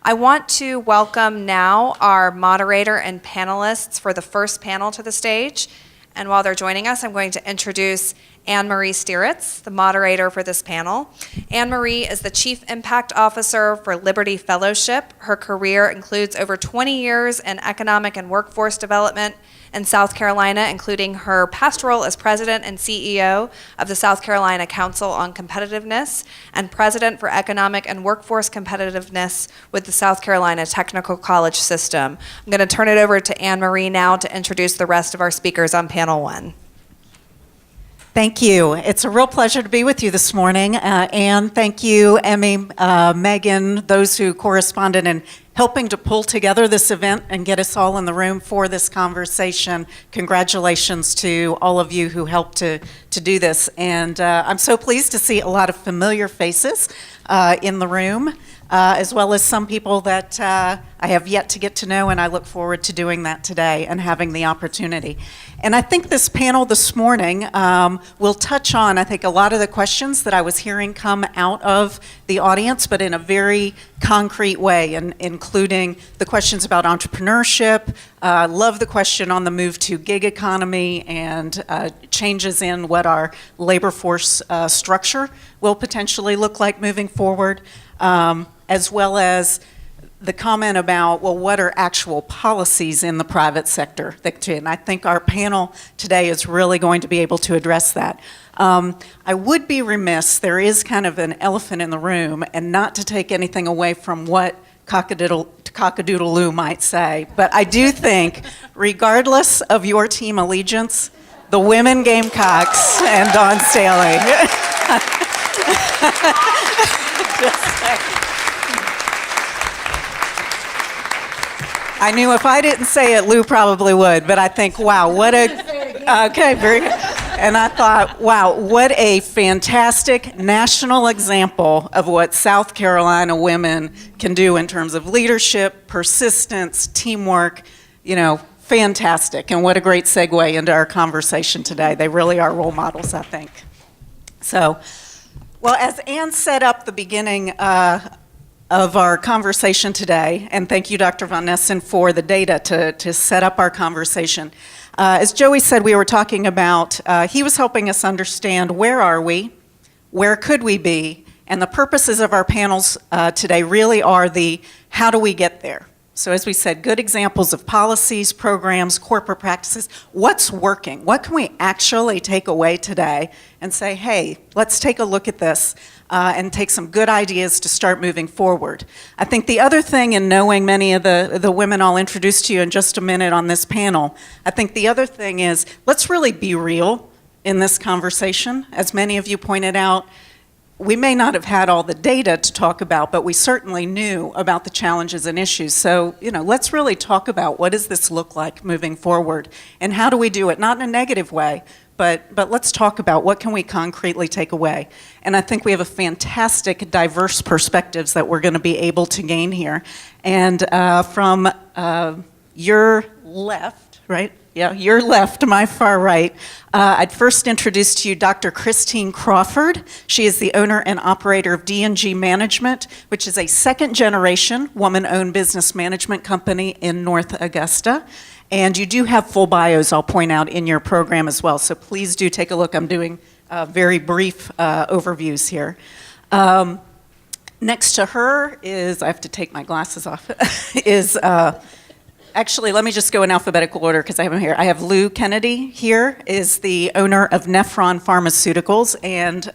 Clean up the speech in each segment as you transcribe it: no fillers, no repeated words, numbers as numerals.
I want to welcome now our moderator and panelists for the first panel to the stage. And while they're joining us, I'm going to introduce Anne-Marie Stieritz, the moderator for this panel. Anne-Marie is the Chief Impact Officer for Liberty Fellowship. Her career includes over 20 years in economic and workforce development in South Carolina, including her past role as President and CEO of the South Carolina Council on Competitiveness and President for Economic and Workforce Competitiveness with the South Carolina Technical College System. I'm going to turn it over to Anne-Marie now to introduce the rest of our speakers on panel one. Thank you. It's a real pleasure to be with you this morning. Anne, thank you, Emmy, Megan, those who corresponded in helping to pull together this event and get us all in the room for this conversation. Congratulations to all of you who helped to do this. And I'm so pleased to see a lot of familiar faces in the room, as well as some people that I have yet to get to know, and I look forward to doing that today and having the opportunity. And I think this panel this morning will touch on, I think, a lot of the questions that I was hearing come out of the audience, but in a very concrete way, and including the questions about entrepreneurship. Love the question on the move to gig economy and changes in what our labor force structure will potentially look like moving forward, as well as the comment about, well, what are actual policies in the private sector? And I think our panel today is really going to be able to address that. I would be remiss, there is kind of an elephant in the room, and not to take anything away from what Cock-a-doodle-doo might say, but I do think, regardless of your team allegiance, the women Gamecocks and Dawn Staley. I knew if I didn't say it, Lou probably would, but I think, wow, what a, okay, very good. And I thought, wow, what a fantastic national example of what South Carolina women can do in terms of leadership, persistence, teamwork, fantastic. And what a great segue into our conversation today. They really are role models, I think. So, well, as Anne set up the beginning of our conversation today, and thank you, Dr. Von Nessen, for the data to set up our conversation. As Joey said, we were talking about, he was helping us understand where are we, where could we be, and the purposes of our panels today really are the how do we get there. So as we said, good examples of policies, programs, corporate practices. What's working? What can we actually take away today and say, hey, let's take a look at this and take some good ideas to start moving forward. I think the other thing in knowing many of the women I'll introduce to you in just a minute on this panel, I think the other thing is let's really be real in this conversation. As many of you pointed out, we may not have had all the data to talk about, but we certainly knew about the challenges and issues. So, let's really talk about what does this look like moving forward, and how do we do it? Not in a negative way, but let's talk about what can we concretely take away. And I think we have a fantastic, diverse perspectives that we're going to be able to gain here. And from your left, right? Yeah, your left, my far right. I'd first introduce to you Dr. Christine Crawford. She is the owner and operator of D&G Management, which is a second-generation woman-owned business management company in North Augusta. And you do have full bios, I'll point out, in your program as well. So please do take a look. I'm doing very brief overviews here. Next to her is, I have to take my glasses off, is actually, let me just go in alphabetical order because I have them here. I have Lou Kennedy here, is the owner of Nephron Pharmaceuticals. And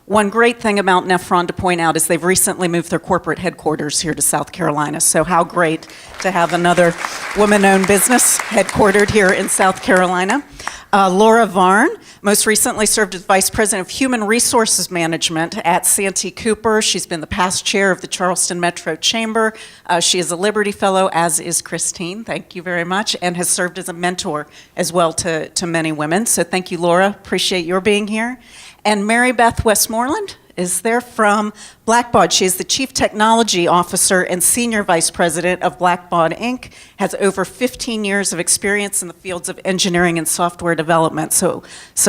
one great thing about Nephron to point out is they've recently moved their corporate headquarters here to South Carolina. So how great to have another woman-owned business headquartered here in South Carolina. Laura Varn most recently served as Vice President of Human Resources Management at Santee Cooper. She's been the past chair of the Charleston Metro Chamber. She is a Liberty Fellow, as is Christine. Thank you very much, and has served as a mentor as well to many women. So thank you, Laura. Appreciate your being here. And Mary Beth Westmoreland is there from Blackbaud. She is the Chief Technology Officer and Senior Vice President of Blackbaud, Inc., has over 15 years of experience in the fields of engineering and software development. So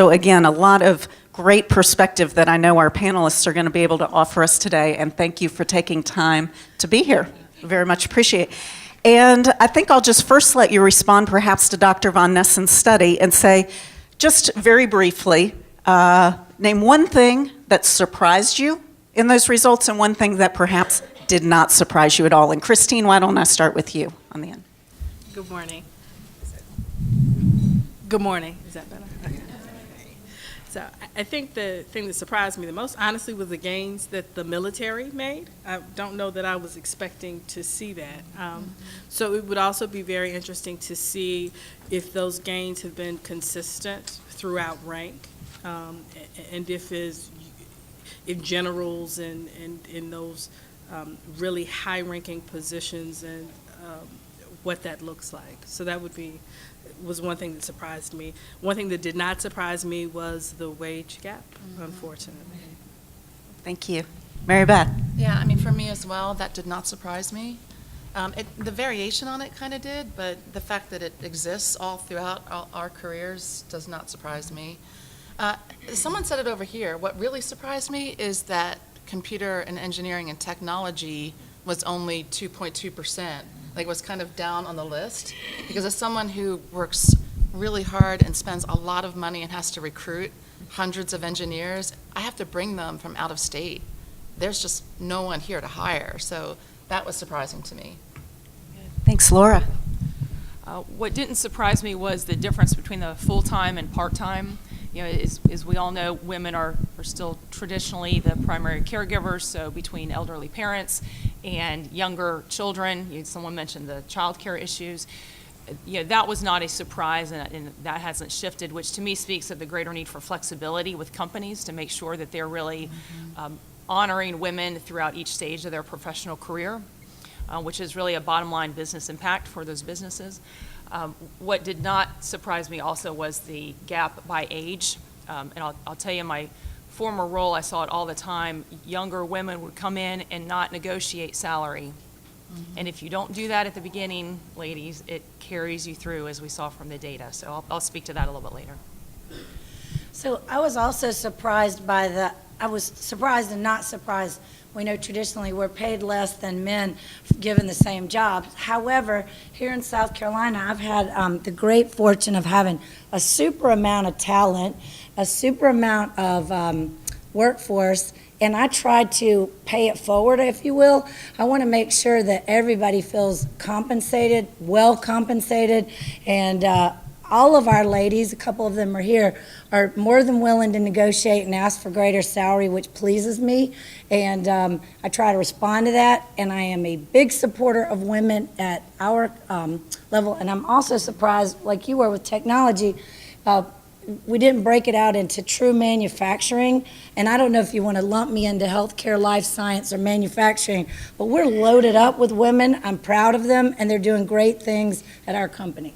again, a lot of great perspective that I know our panelists are going to be able to offer us today, and thank you for taking time to be here. Very much appreciate. And I think I'll just first let you respond perhaps to Dr. von Nessen's study and say, just very briefly, name one thing that surprised you in those results and one thing that perhaps did not surprise you at all. And Christine, why don't I start with you on the end? Good morning. Good morning. Is that better? Okay. So I think the thing that surprised me the most, honestly, was the gains that the military made. I don't know that I was expecting to see that. So it would also be very interesting to see if those gains have been consistent throughout rank, and if generals and in those really high-ranking positions and what that looks like. So that was one thing that surprised me. One thing that did not surprise me was the wage gap, unfortunately. Thank you. Mary Beth. Yeah, I mean, for me as well, that did not surprise me. The variation on it kind of did, but the fact that it exists all throughout our careers does not surprise me. Someone said it over here. What really surprised me is that computer and engineering and technology was only 2.2%. Like, was kind of down on the list, because as someone who works really hard and spends a lot of money and has to recruit hundreds of engineers, I have to bring them from out of state. There's just no one here to hire, so that was surprising to me. Thanks, Laura. What didn't surprise me was the difference between the full-time and part-time. You know, as we all know, women are still traditionally the primary caregivers, so between elderly parents and younger children, someone mentioned the child care issues. That was not a surprise, and that hasn't shifted, which to me speaks of the greater need for flexibility with companies to make sure that they're really honoring women throughout each stage of their professional career, which is really a bottom line business impact for those businesses. What did not surprise me also was the gap by age. And I'll tell you, in my former role, I saw it all the time. Younger women would come in and not negotiate salary. And if you don't do that at the beginning, ladies, it carries you through, as we saw from the data. So I'll speak to that a little bit later. So I was also surprised I was surprised and not surprised. We know traditionally we're paid less than men given the same jobs. However, here in South Carolina, I've had the great fortune of having a super amount of talent, a super amount of workforce, and I try to pay it forward, if you will. I want to make sure that everybody feels compensated, well compensated, and all of our ladies, a couple of them are here, are more than willing to negotiate and ask for greater salary, which pleases me. And I try to respond to that. And I am a big supporter of women at our level. And I'm also surprised, like you were with technology, we didn't break it out into true manufacturing. And I don't know if you want to lump me into healthcare, life science, or manufacturing, but we're loaded up with women. I'm proud of them, and they're doing great things at our company.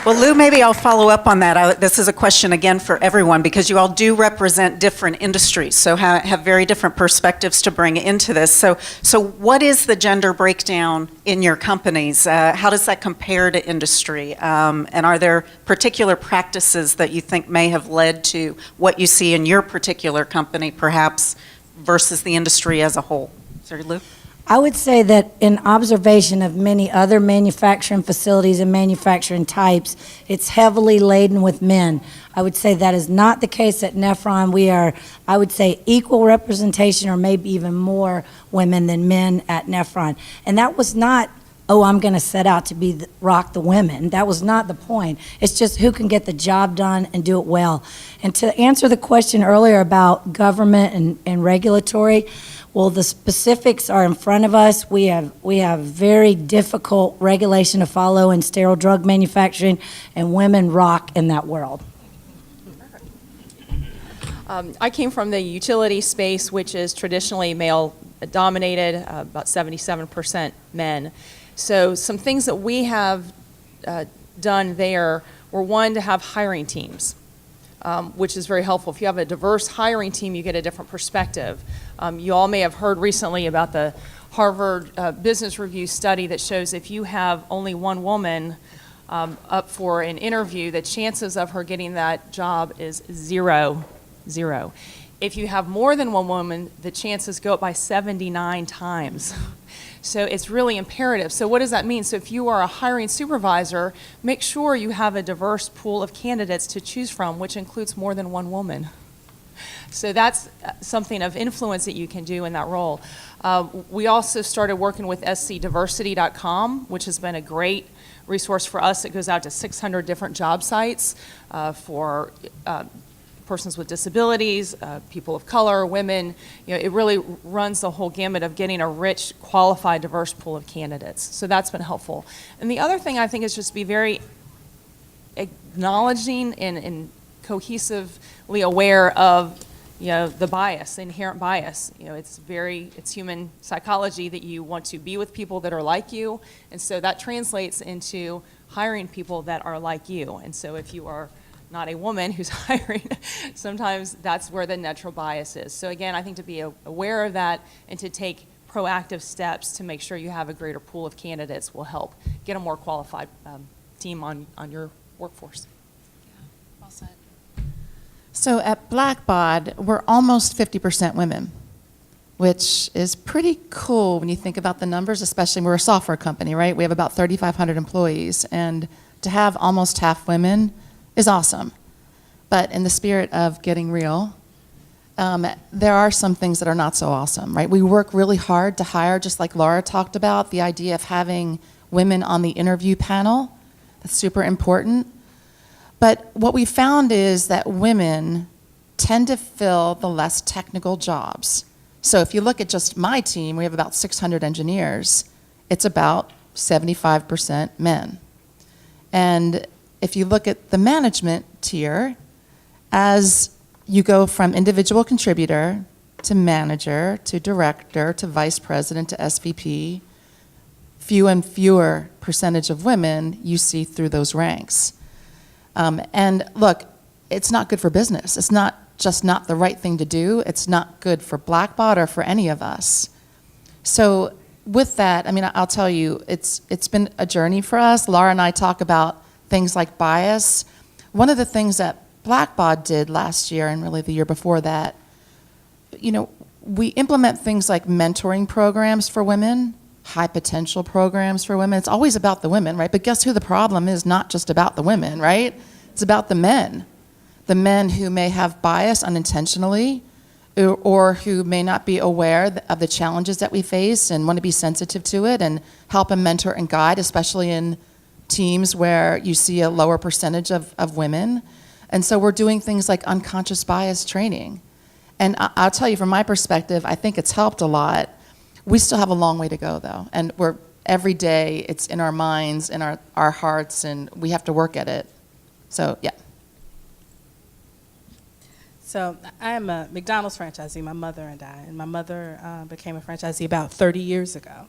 Well, Lou, maybe I'll follow up on that. This is a question again for everyone, because you all do represent different industries, so have very different perspectives to bring into this. So what is the gender breakdown in your companies? How does that compare to industry? And are there particular practices that you think may have led to what you see in your particular company, perhaps, versus the industry as a whole? Sorry, Lou? I would say that in observation of many other manufacturing facilities and manufacturing types, it's heavily laden with men. I would say that is not the case at Nephron. We are, I would say, equal representation or maybe even more women than men at Nephron. And that was not, oh, I'm going to set out to rock the women. That was not the point. It's just who can get the job done and do it well. And to answer the question earlier about government and regulatory, well, the specifics are in front of us. We have very difficult regulation to follow in sterile drug manufacturing, and women rock in that world. I came from the utility space, which is traditionally male-dominated, about 77% men. So some things that we have done there were, one, to have hiring teams. Which is very helpful. If you have a diverse hiring team, you get a different perspective. You all may have heard recently about the Harvard Business Review study that shows if you have only one woman up for an interview, the chances of her getting that job is zero. If you have more than one woman, the chances go up by 79 times. So it's really imperative. So what does that mean? So if you are a hiring supervisor, make sure you have a diverse pool of candidates to choose from, which includes more than one woman. So that's something of influence that you can do in that role. We also started working with scdiversity.com, which has been a great resource for us. It goes out to 600 different job sites for persons with disabilities, people of color, women. You know, it really runs the whole gamut of getting a rich, qualified, diverse pool of candidates. So that's been helpful. And the other thing I think is just be very acknowledging and cohesively aware of, you know, the bias, the inherent bias. You know, it's human psychology that you want to be with people that are like you, and so that translates into hiring people that are like you. And so if you are not a woman who's hiring, sometimes that's where the natural bias is. So again, I think to be aware of that and to take proactive steps to make sure you have a greater pool of candidates will help get a more qualified team on your workforce. Well said. So at Blackbaud, we're almost 50% women, which is pretty cool when you think about the numbers, especially we're a software company, right? We have about 3,500 employees, and to have almost half women is awesome. But in the spirit of getting real, there are some things that are not so awesome, right? We work really hard to hire, just like Laura talked about, the idea of having women on the interview panel. That's super important. But what we found is that women tend to fill the less technical jobs. So if you look at just my team, we have about 600 engineers. It's about 75% men. And if you look at the management tier, as you go from individual contributor to manager to director to vice president to SVP, few and fewer percentage of women you see through those ranks. And look, it's not good for business. It's not just not the right thing to do. It's not good for Blackbaud or for any of us. So with that, I mean, I'll tell you, it's been a journey for us. Laura and I talk about things like bias. One of the things that Blackbaud did last year and really the year before that, you know, we implement things like mentoring programs for women, high potential programs for women. It's always about the women, right? But guess who the problem is? Not just about the women, right? It's about the men. The men who may have bias unintentionally or who may not be aware of the challenges that we face and want to be sensitive to it and help and mentor and guide, especially in teams where you see a lower percentage of women. And so we're doing things like unconscious bias training. And I'll tell you, from my perspective, I think it's helped a lot. We still have a long way to go, though. And every day, it's in our minds, in our hearts, and we have to work at it. So, yeah. So I am a McDonald's franchisee, my mother and I. And my mother became a franchisee about 30 years ago.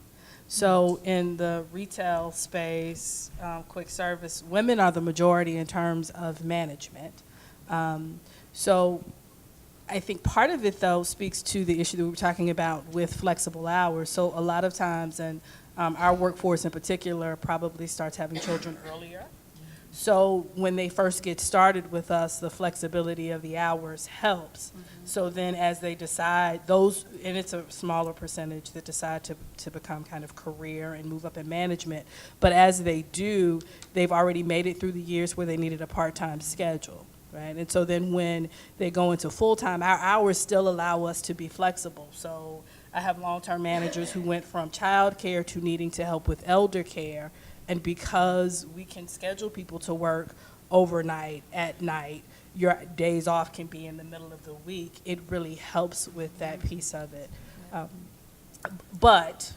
So in the retail space, quick service, women are the majority in terms of management. So I think part of it, though, speaks to the issue that we were talking about with flexible hours. So a lot of times, and our workforce in particular probably starts having children earlier. So when they first get started with us, the flexibility of the hours helps. Mm-hmm. So then as they decide, those, and it's a smaller percentage that decide to become kind of career and move up in management, but as they do, they've already made it through the years where they needed a part-time schedule, right? And so then when they go into full-time, our hours still allow us to be flexible. So I have long-term managers who went from childcare to needing to help with elder care. And because we can schedule people to work overnight, at night, your days off can be in the middle of the week, it really helps with that piece of it. But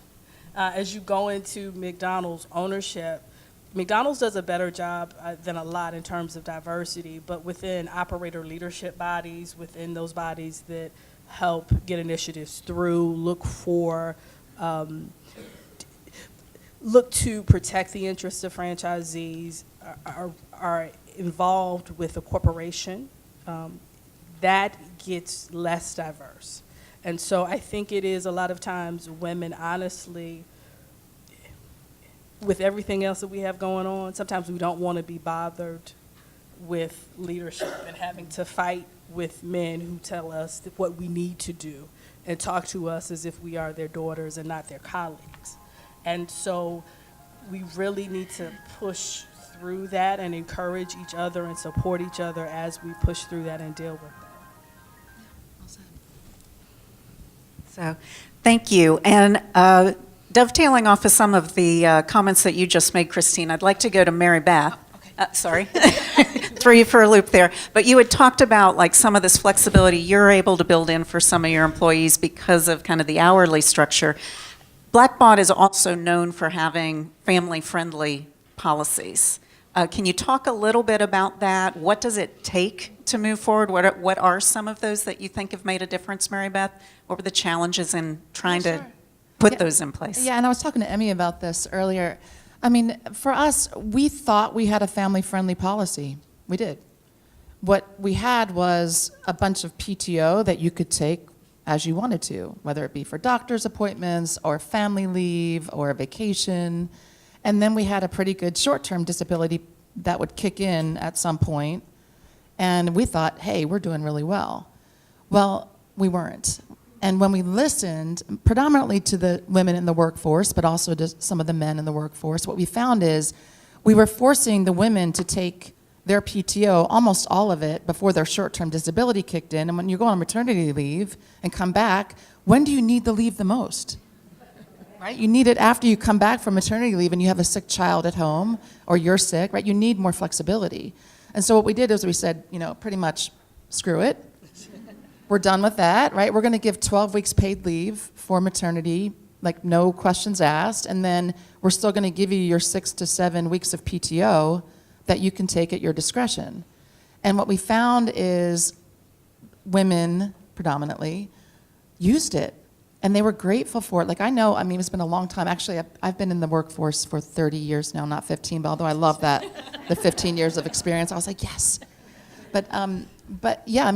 as you go into McDonald's ownership, McDonald's does a better job than a lot in terms of diversity, but within operator leadership bodies, within those bodies that help get initiatives through, look to protect the interests of franchisees, are involved with a corporation, that gets less diverse. And so I think it is a lot of times women, honestly, with everything else that we have going on, sometimes we don't want to be bothered with leadership and having to fight with men who tell us what we need to do and talk to us as if we are their daughters and not their colleagues. And so we really need to push through that and encourage each other and support each other as we push through that and deal with that. So, thank you. And dovetailing off of some of the comments that you just made, Christine, I'd like to go to Mary Beth. Sorry, threw you for a loop there. But you had talked about like some of this flexibility you're able to build in for some of your employees because of kind of the hourly structure. Blackbaud is also known for having family-friendly policies. Can you talk a little bit about that? What does it take to move forward? What are some of those that you think have made a difference, Mary Beth? What were the challenges in trying to put those in place? Yeah, and I was talking to Emmy about this earlier. I mean, for us, we thought we had a family-friendly policy. We did. What we had was a bunch of PTO that you could take as you wanted to, whether it be for doctor's appointments or family leave or a vacation. And then we had a pretty good short-term disability that would kick in at some point. And we thought, hey, we're doing really well. Well, we weren't. And when we listened, predominantly to the women in the workforce, but also to some of the men in the workforce, what we found is we were forcing the women to take their PTO, almost all of it, before their short-term disability kicked in. And when you go on maternity leave and come back, when do you need the leave the most? Right? You need it after you come back from maternity leave and you have a sick child at home or you're sick, right? You need more flexibility. And so what we did is we said, pretty much screw it. We're done with that, right? We're going to give 12 weeks paid leave for maternity, like no questions asked, and then we're still going to give you your 6 to 7 weeks of PTO that you can take at your discretion. And what we found is women, predominantly, used it, and they were grateful for it. Like it's been a long time. Actually, I've been in the workforce for 30 years now, not 15, but although I love that, the 15 years of experience, I was like, yes. But yeah,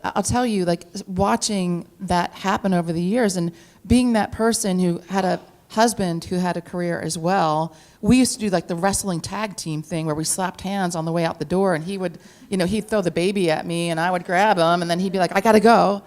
I'll tell you, like watching that happen over the years and being that person who had a husband who had a career as well, we used to do like the wrestling tag team thing where we slapped hands on the way out the door and he would, he'd throw the baby at me and I would grab him and then he'd be like, I gotta go.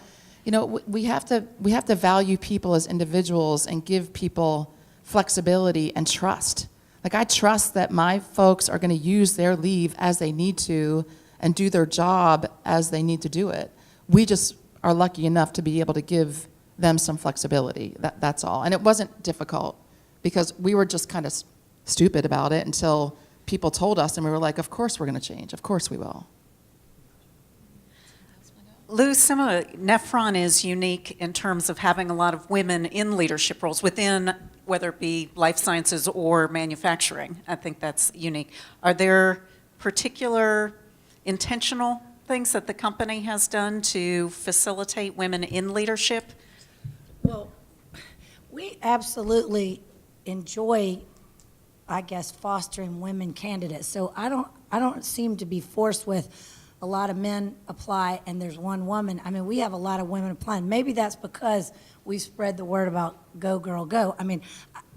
We have to value people as individuals and give people flexibility and trust. Like I trust that my folks are gonna use their leave as they need to and do their job as they need to do it. We just are lucky enough to be able to give them some flexibility. That's all. And it wasn't difficult because we were just kind of stupid about it until people told us and we were like, of course we're gonna change. Of course we will. Lou, Nephron is unique in terms of having a lot of women in leadership roles within, whether it be life sciences or manufacturing. I think that's unique. Are there particular intentional things that the company has done to facilitate women in leadership? Well, we absolutely enjoy, I guess, fostering women candidates. So I don't seem to be forced with a lot of men apply and there's one woman. We have a lot of women applying. Maybe that's because we spread the word about go girl go.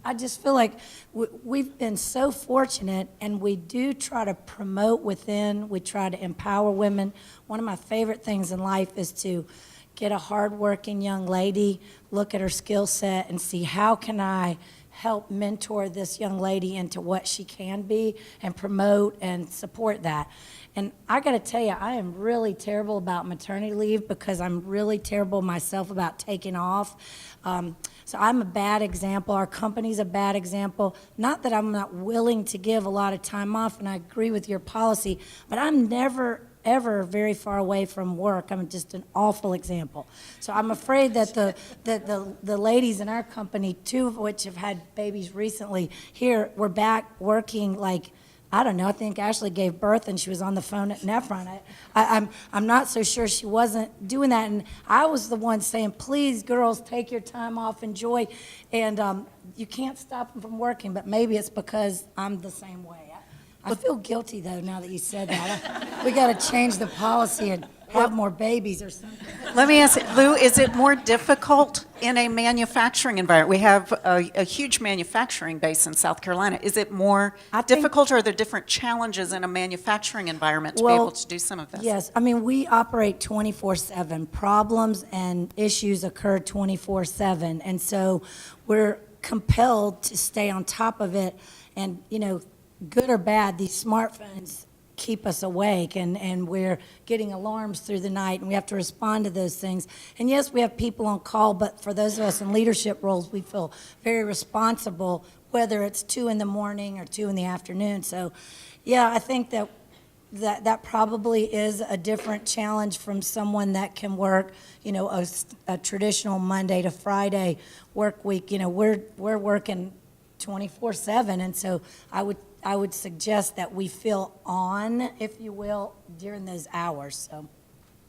I just feel like we've been so fortunate, and we do try to promote within, we try to empower women. One of my favorite things in life is to get a hardworking young lady, look at her skill set, and see how can I help mentor this young lady into what she can be and promote and support that. And I got to tell you, I am really terrible about maternity leave because I'm really terrible myself about taking off. So I'm a bad example. Our company's a bad example. Not that I'm not willing to give a lot of time off, and I agree with your policy, but I'm never, ever very far away from work. I'm just an awful example. So I'm afraid that the ladies in our company, 2 of which have had babies recently, here, we're back working like, I don't know, I think Ashley gave birth and she was on the phone at Nephron. I'm not so sure she wasn't doing that. And I was the one saying, please, girls, take your time off, enjoy. And you can't stop them from working, but maybe it's because I'm the same way. I feel guilty, though, now that you said that. We got to change the policy and have more babies or something. Let me ask, Lou, is it more difficult in a manufacturing environment? We have a huge manufacturing base in South Carolina. Is it more I think- difficult, or are there different challenges in a manufacturing environment to be able to do some of this? Yes, I mean, we operate 24/7. Problems and issues occur 24/7, and so we're compelled to stay on top of it. And, good or bad, these smartphones keep us awake, and we're getting alarms through the night, and we have to respond to those things. And yes, we have people on call, but for those of us in leadership roles, we feel very responsible, whether it's 2 in the morning or 2 in the afternoon. So, yeah, I think that probably is a different challenge from someone that can work, a traditional Monday to Friday work week. We're working 24/7, and so I would suggest that we feel on, if you will, during those hours. So,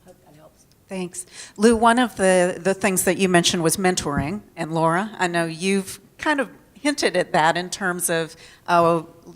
hope that helps. Thanks. Lou, one of the things that you mentioned was mentoring. And Laura, I know you've kind of hinted at that in terms of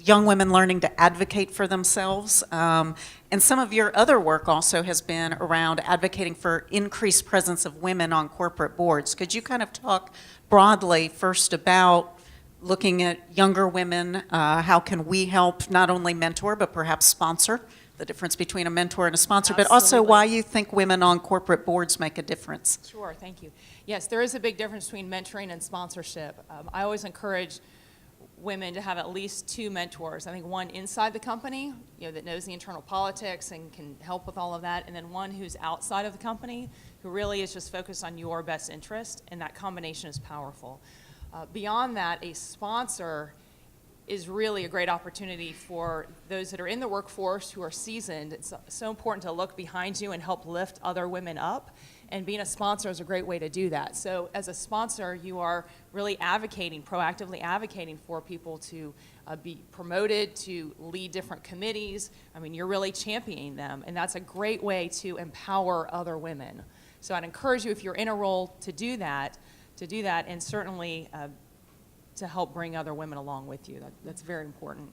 young women learning to advocate for themselves. And some of your other work also has been around advocating for increased presence of women on corporate boards. Could you kind of talk broadly first about looking at younger women, how can we help not only mentor but perhaps sponsor, the difference between a mentor and a sponsor, but also Absolutely. why you think women on corporate boards make a difference? Sure, thank you. Yes, there is a big difference between mentoring and sponsorship. I always encourage women to have at least 2 mentors. I think one inside the company, that knows the internal politics and can help with all of that, and then one who's outside of the company who really is just focused on your best interest, and that combination is powerful. Beyond that, a sponsor is really a great opportunity for those that are in the workforce who are seasoned. It's so important to look behind you and help lift other women up, and being a sponsor is a great way to do that. So as a sponsor, you are really proactively advocating for people to be promoted, to lead different committees. I mean, you're really championing them, and that's a great way to empower other women. So I'd encourage you, if you're in a role, to do that, and certainly to help bring other women along with you. That's very important.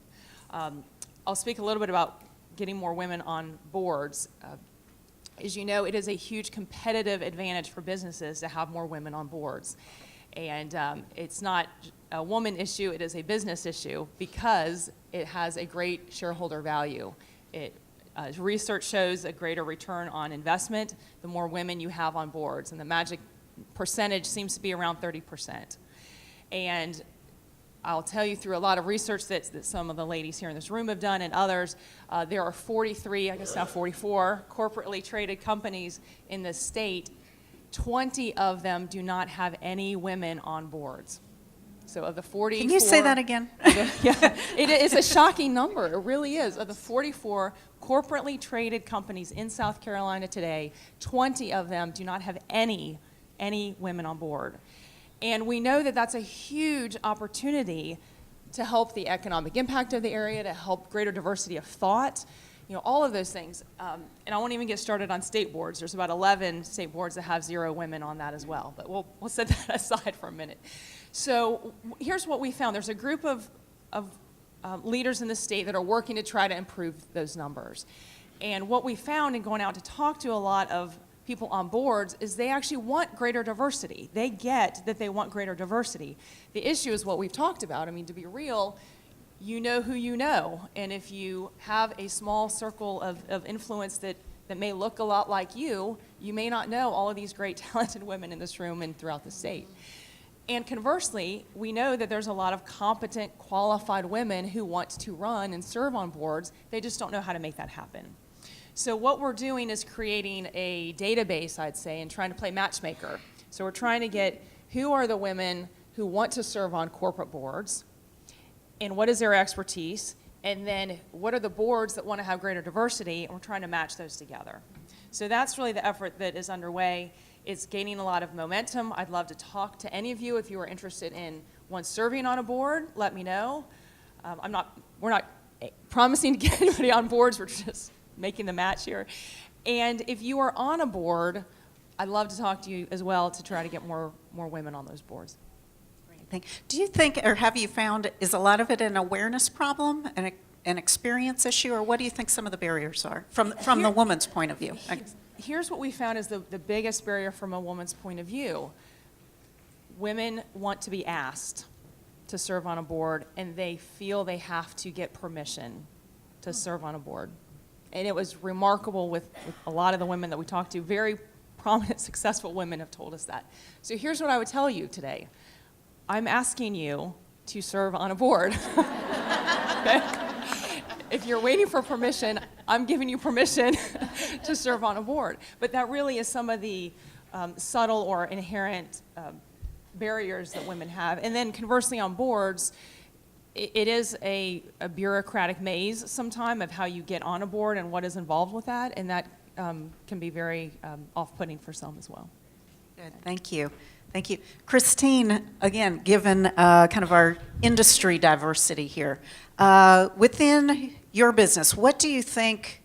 I'll speak a little bit about getting more women on boards. As you know, it is a huge competitive advantage for businesses to have more women on boards. And it's not a woman issue, it is a business issue because it has a great shareholder value. Research shows a greater return on investment the more women you have on boards, and the magic percentage seems to be around 30%. And I'll tell you, through a lot of research that some of the ladies here in this room have done and others, there are 43, I guess now 44, corporately traded companies in the state. 20 of them do not have any women on boards. So of the 44... Can you say that again? Yeah, it's a shocking number. It really is. Of the 44 corporately traded companies in South Carolina today, 20 of them do not have any women on board. And we know that that's a huge opportunity to help the economic impact of the area, to help greater diversity of thought, all of those things. And I won't even get started on state boards. There's about 11 state boards that have 0 women on that as well. But we'll set that aside for a minute. So here's what we found. There's a group of leaders in the state that are working to try to improve those numbers. And what we found in going out to talk to a lot of people on boards is they actually want greater diversity. They get that they want greater diversity. The issue is what we've talked about. I mean, to be real, you know who you know. And if you have a small circle of influence that may look a lot like you may not know all of these great talented women in this room and throughout the state. And conversely, we know that there's a lot of competent, qualified women who want to run and serve on boards. They just don't know how to make that happen. So what we're doing is creating a database, I'd say, and trying to play matchmaker. So we're trying to get who are the women who want to serve on corporate boards, and what is their expertise, and then what are the boards that want to have greater diversity, and we're trying to match those together. So that's really the effort that is underway. It's gaining a lot of momentum. I'd love to talk to any of you if you are interested in serving on a board. Let me know. We're not promising to get anybody on boards. We're just making the match here. And if you are on a board, I'd love to talk to you as well to try to get more women on those boards. Do you think, or have you found, is a lot of it an awareness problem, an experience issue, or what do you think some of the barriers are from the woman's point of view? here's what we found is the biggest barrier from a woman's point of view. Women want to be asked to serve on a board, and they feel they have to get permission to serve on a board. And it was remarkable with a lot of the women that we talked to. Very prominent, successful women have told us that. So here's what I would tell you today. I'm asking you to serve on a board. Okay? If you're waiting for permission, I'm giving you permission to serve on a board. But that really is some of the subtle or inherent barriers that women have. And then conversely on boards, it is a bureaucratic maze sometime of how you get on a board and what is involved with that, and that can be very off-putting for some as well. Good, thank you. Thank you. Christine, again, given kind of our industry diversity here, within your business, what do you think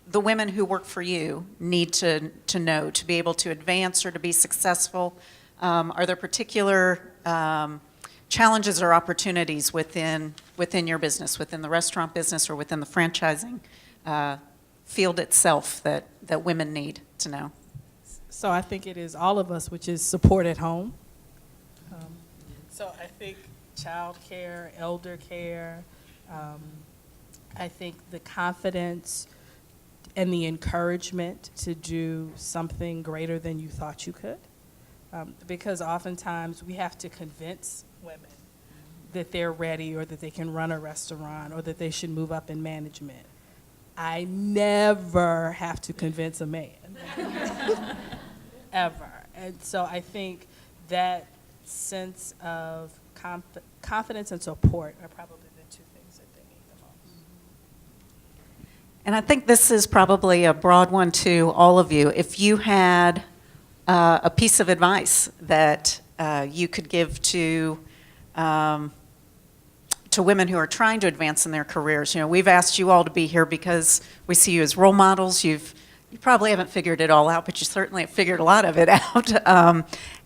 the women who work for you need to know to be able to advance or to be successful? Are there particular challenges or opportunities within your business, within the restaurant business or within the franchising field itself that women need to know? So I think it is all of us, which is support at home. So I think child care, elder care, I think the confidence and the encouragement to do something greater than you thought you could. Because oftentimes we have to convince women that they're ready or that they can run a restaurant or that they should move up in management. I never have to convince a man. Ever. And so I think that sense of confidence and support are probably the two things that they need the most. And I think this is probably a broad one to all of you. If you had a piece of advice that you could give to women who are trying to advance in their careers. You know, we've asked you all to be here because we see you as role models. You probably haven't figured it all out, but you certainly have figured a lot of it out.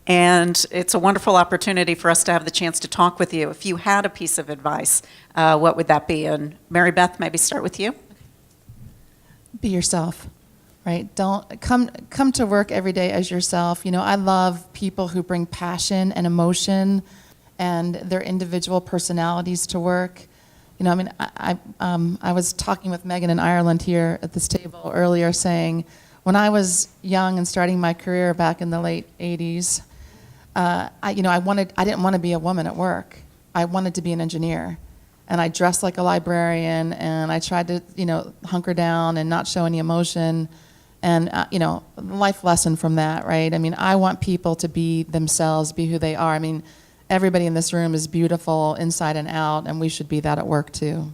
And it's a wonderful opportunity for us to have the chance to talk with you. If you had a piece of advice, what would that be? And Mary Beth, maybe start with you. Be yourself, right? Don't come to work every day as yourself. You know, I love people who bring passion and emotion and their individual personalities to work. You know, I mean, I was talking with Megan in Ireland here at this table earlier, saying when I was young and starting my career back in the late '80s, I didn't want to be a woman at work. I wanted to be an engineer, and I dressed like a librarian, and I tried to, hunker down and not show any emotion. And, life lesson from that, right? I mean, I want people to be themselves, be who they are. I mean, everybody in this room is beautiful inside and out, and we should be that at work too.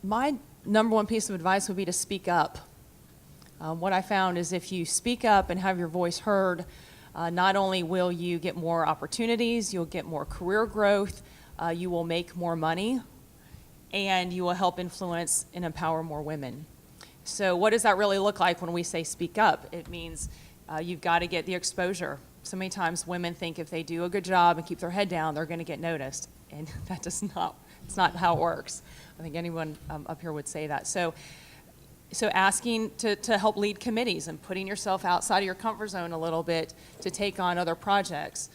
My number one piece of advice would be to speak up. What I found is if you speak up and have your voice heard, not only will you get more opportunities, you'll get more career growth, you will make more money, and you will help influence and empower more women. So what does that really look like when we say speak up? It means you've got to get the exposure. So many times women think if they do a good job and keep their head down, they're going to get noticed. And it's not how it works. I think anyone up here would say that. So asking to help lead committees and putting yourself outside of your comfort zone a little bit to take on other projects,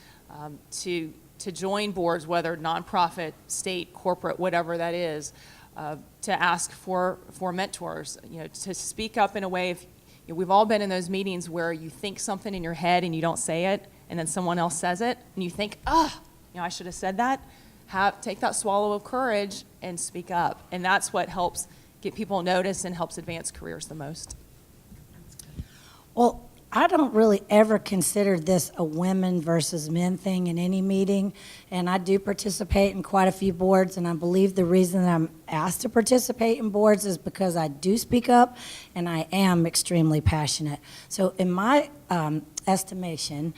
to join boards, whether nonprofit, state, corporate, whatever that is, to ask for mentors, to speak up in a way. We've all been in those meetings where you think something in your head and you don't say it, and then someone else says it, and you think, I should have said that. Take that swallow of courage and speak up, and that's what helps get people noticed and helps advance careers the most. Well, I don't really ever consider this a women versus men thing in any meeting, and I do participate in quite a few boards, and I believe the reason that I'm asked to participate in boards is because I do speak up, and I am extremely passionate. So in my estimation,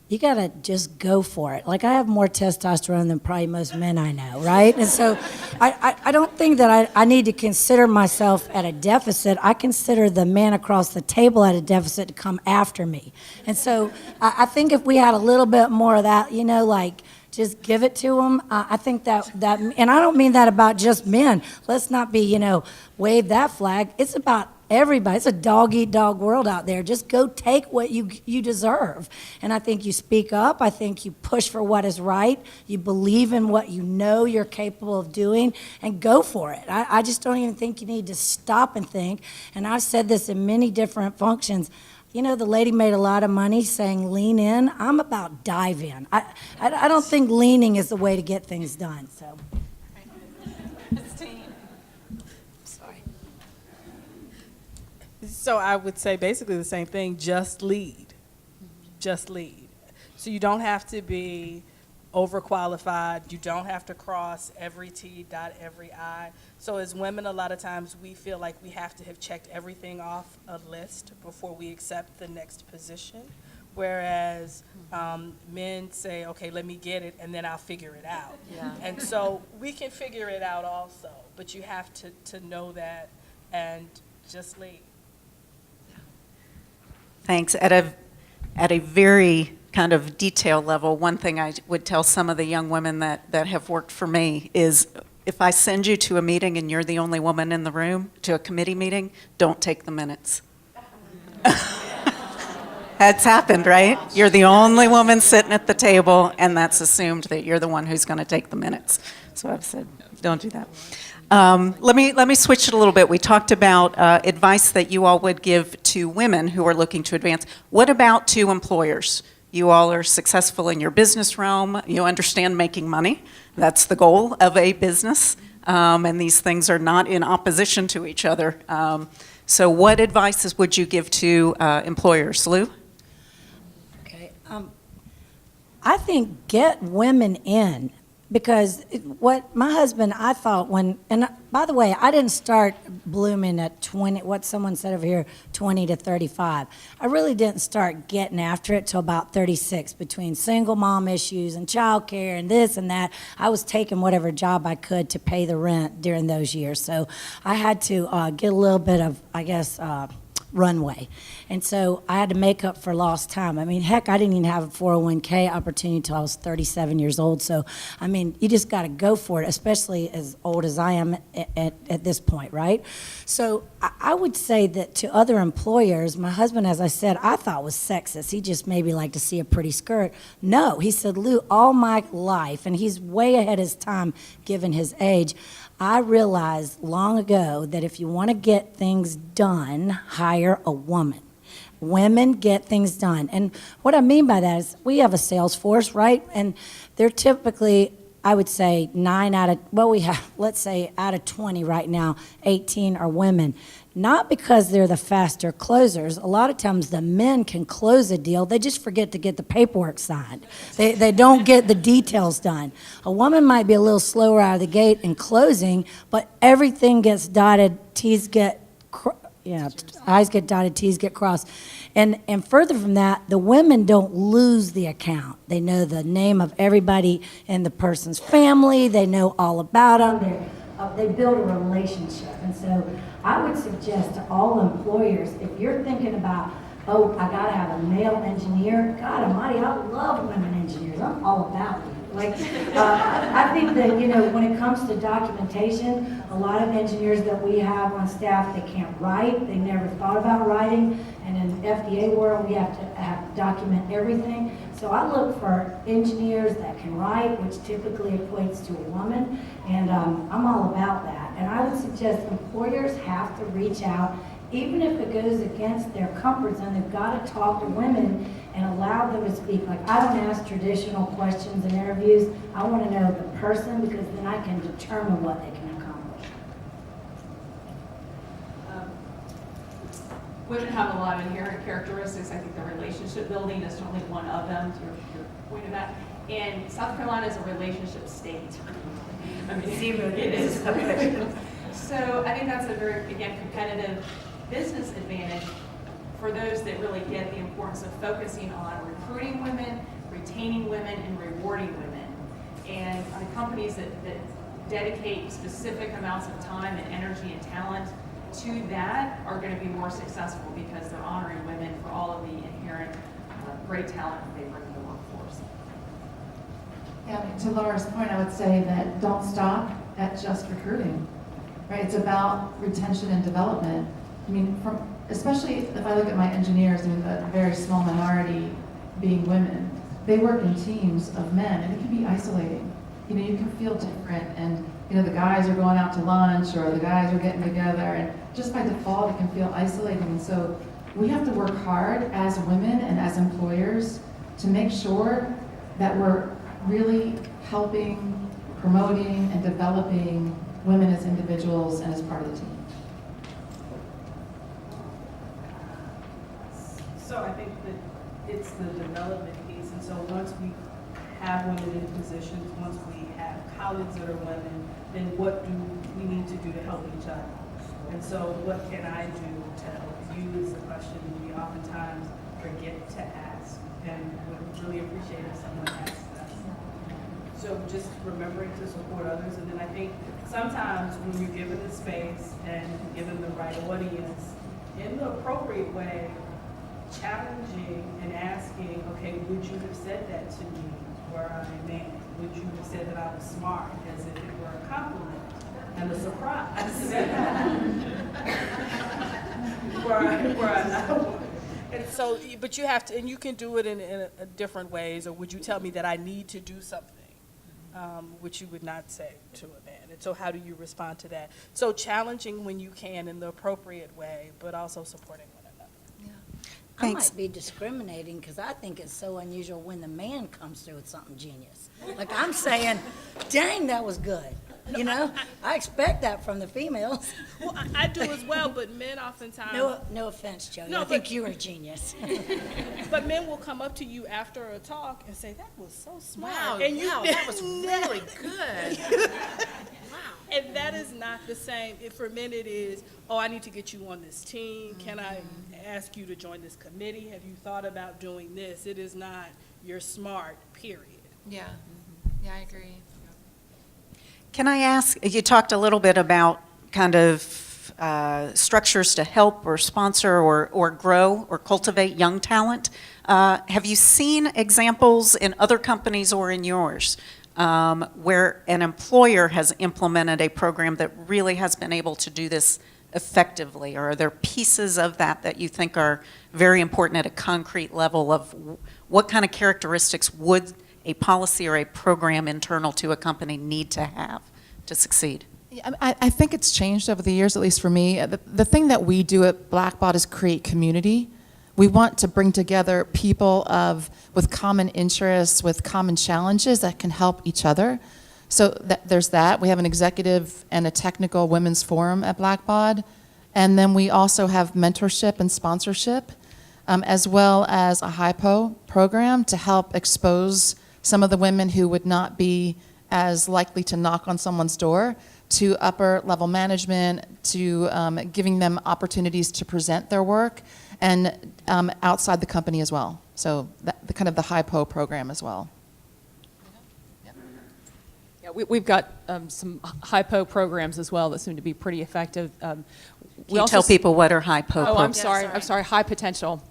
you gotta just go for it. Like, I have more testosterone than probably most men I know, right? And so I don't think that I need to consider myself at a deficit. I consider the man across the table at a deficit to come after me. And so I think if we had a little bit more of that, just give it to them. I think that, and I don't mean that about just men. Let's not be, wave that flag. It's about everybody. It's a dog-eat-dog world out there. Just go take what you deserve. And I think you speak up. I think you push for what is right. You believe in what you know you're capable of doing, and go for it. I just don't even think you need to stop and think. And I've said this in many different functions. The lady made a lot of money saying lean in. I'm about dive in. I don't think leaning is the way to get things done. So. Sorry. So I would say basically the same thing, just lead. Just lead. So you don't have to be overqualified. You don't have to cross every T, dot every I. So as women, a lot of times we feel like we have to have checked everything off a list before we accept the next position. Whereas men say, okay, let me get it, and then I'll figure it out. Yeah. And so we can figure it out also, but you have to know that and just lead. Thanks. At a very kind of detail level, one thing I would tell some of the young women that have worked for me is, if I send you to a meeting and you're the only woman in the room, to a committee meeting, don't take the minutes. That's happened, right? You're the only woman sitting at the table, and that's assumed that you're the one who's going to take the minutes. So I've said, don't do that. Let me switch it a little bit. We talked about advice that you all would give to women who are looking to advance. What about to employers? You all are successful in your business realm. You understand making money. That's the goal of a business. And these things are not in opposition to each other. So what advices would you give to employers? Lou? Okay. I think get women in, because what my husband, I thought and by the way, I didn't start blooming at 20, what someone said over here, 20 to 35. I really didn't start getting after it till about 36, between single mom issues and childcare and this and that. I was taking whatever job I could to pay the rent during those years. So I had to get a little bit of, I guess, runway. And so I had to make up for lost time. I mean, heck, I didn't even have a 401k opportunity until I was 37 years old. So, I mean, you just got to go for it, especially as old as I am at this point, right? So I would say that to other employers, my husband, as I said, I thought was sexist. He just maybe liked to see a pretty skirt. No, he said, Lou, all my life, and he's way ahead of his time given his age, I realized long ago that if you want to get things done, hire a woman. Women get things done. And what I mean by that is we have a sales force, right? And they're typically, I would say, 9 out of, well, we have, let's say, out of 20 right now, 18 are women. Not because they're the faster closers. A lot of times the men can close a deal. They just forget to get the paperwork signed. They don't get the details done. A woman might be a little slower out of the gate in closing, but everything gets dotted, T's get, I's get dotted, T's get crossed. And further from that, the women don't lose the account. They know the name of everybody in the person's family. They know all about them. They build a relationship. And so I would suggest to all employers, if you're thinking about, oh, I got to have a male engineer, God almighty, I love women engineers. I'm all about it. Like, I think that, when it comes to documentation, a lot of engineers that we have on staff, they can't write. They never thought about writing. And in the FDA world, we have to document everything. So I look for engineers that can write, which typically equates to a woman. And I'm all about that. And I would suggest employers have to reach out, even if it goes against their comfort zone. They've got to talk to women and allow them to speak. Like, I don't ask traditional questions in interviews. I want to know the person, because then I can determine what they can accomplish. Women have a lot of inherent characteristics. I think the relationship building is certainly one of them, to your point of that. And South Carolina is a relationship state. I mean, it is. So I think that's a very, again, competitive business advantage for those that really get the importance of focusing on recruiting women, retaining women, and rewarding women. And the companies that dedicate specific amounts of time and energy and talent to that are going to be more successful, because they're honoring women for all of the inherent great talent that they bring to the workforce. Yeah, to Laura's point, I would say that don't stop at just recruiting, right? It's about retention and development. I mean, especially if I look at my engineers, I mean, the very small minority being women, they work in teams of men, and it can be isolating. You know, you can feel different, and you know, the guys are going out to lunch, or the guys are getting together, and just by default, it can feel isolating. And so we have to work hard as women and as employers to make sure that we're really helping, promoting, and developing women as individuals and as part of the team. So I think that it's the development piece, and so once we have women in positions, once we have colleagues that are women, then what do we need to do to help each other? And so what can I do to help you is the question we oftentimes forget to ask, and would really appreciate if someone asks us. So just remembering to support others, and then I think sometimes when you're given the space and given the right audience, in the appropriate way, challenging and asking, okay, would you have said that to me were I a man? Would you have said that I was smart, as if it were a compliment and a surprise? were I not? And so, but you have to, and you can do it in different ways, or would you tell me that I need to do something, which you would not say to a man? And so how do you respond to that? So challenging when you can in the appropriate way, but also supporting one another. I Thanks. might be discriminating because I think it's so unusual when the man comes through with something genius. Like I'm saying, dang, that was good. You know, I expect that from the females. Well, I do as well, but men oftentimes. No offense, Jody. No, I think but- you're a genius. But men will come up to you after a talk and say, that was so smart. Wow, and you, wow, that was really good. And that is not the same. For men it is, oh, I need to get you on this team. Can I ask you to join this committee? Have you thought about doing this? It is not, you're smart, period. Yeah, yeah, I agree. Can I ask, you talked a little bit about kind of structures to help or sponsor or grow or cultivate young talent. Have you seen examples in other companies or in yours where an employer has implemented a program that really has been able to do this effectively? Or are there pieces of that you think are very important at a concrete level of what kind of characteristics would a policy or a program internal to a company need to have to succeed? Yeah, I think it's changed over the years, at least for me. The thing that we do at Blackbaud is create community. We want to bring together people with common interests, with common challenges that can help each other. So there's that. We have an executive and a technical women's forum at Blackbaud. And then we also have mentorship and sponsorship, as well as a HIPO program to help expose some of the women who would not be as likely to knock on someone's door to upper level management, to giving them opportunities to present their work, and outside the company as well. So the kind of the HIPO program as well. Yeah, we've got some HIPO programs as well that seem to be pretty effective. Can you tell people what are HIPO Oh, programs? I'm sorry, high potential.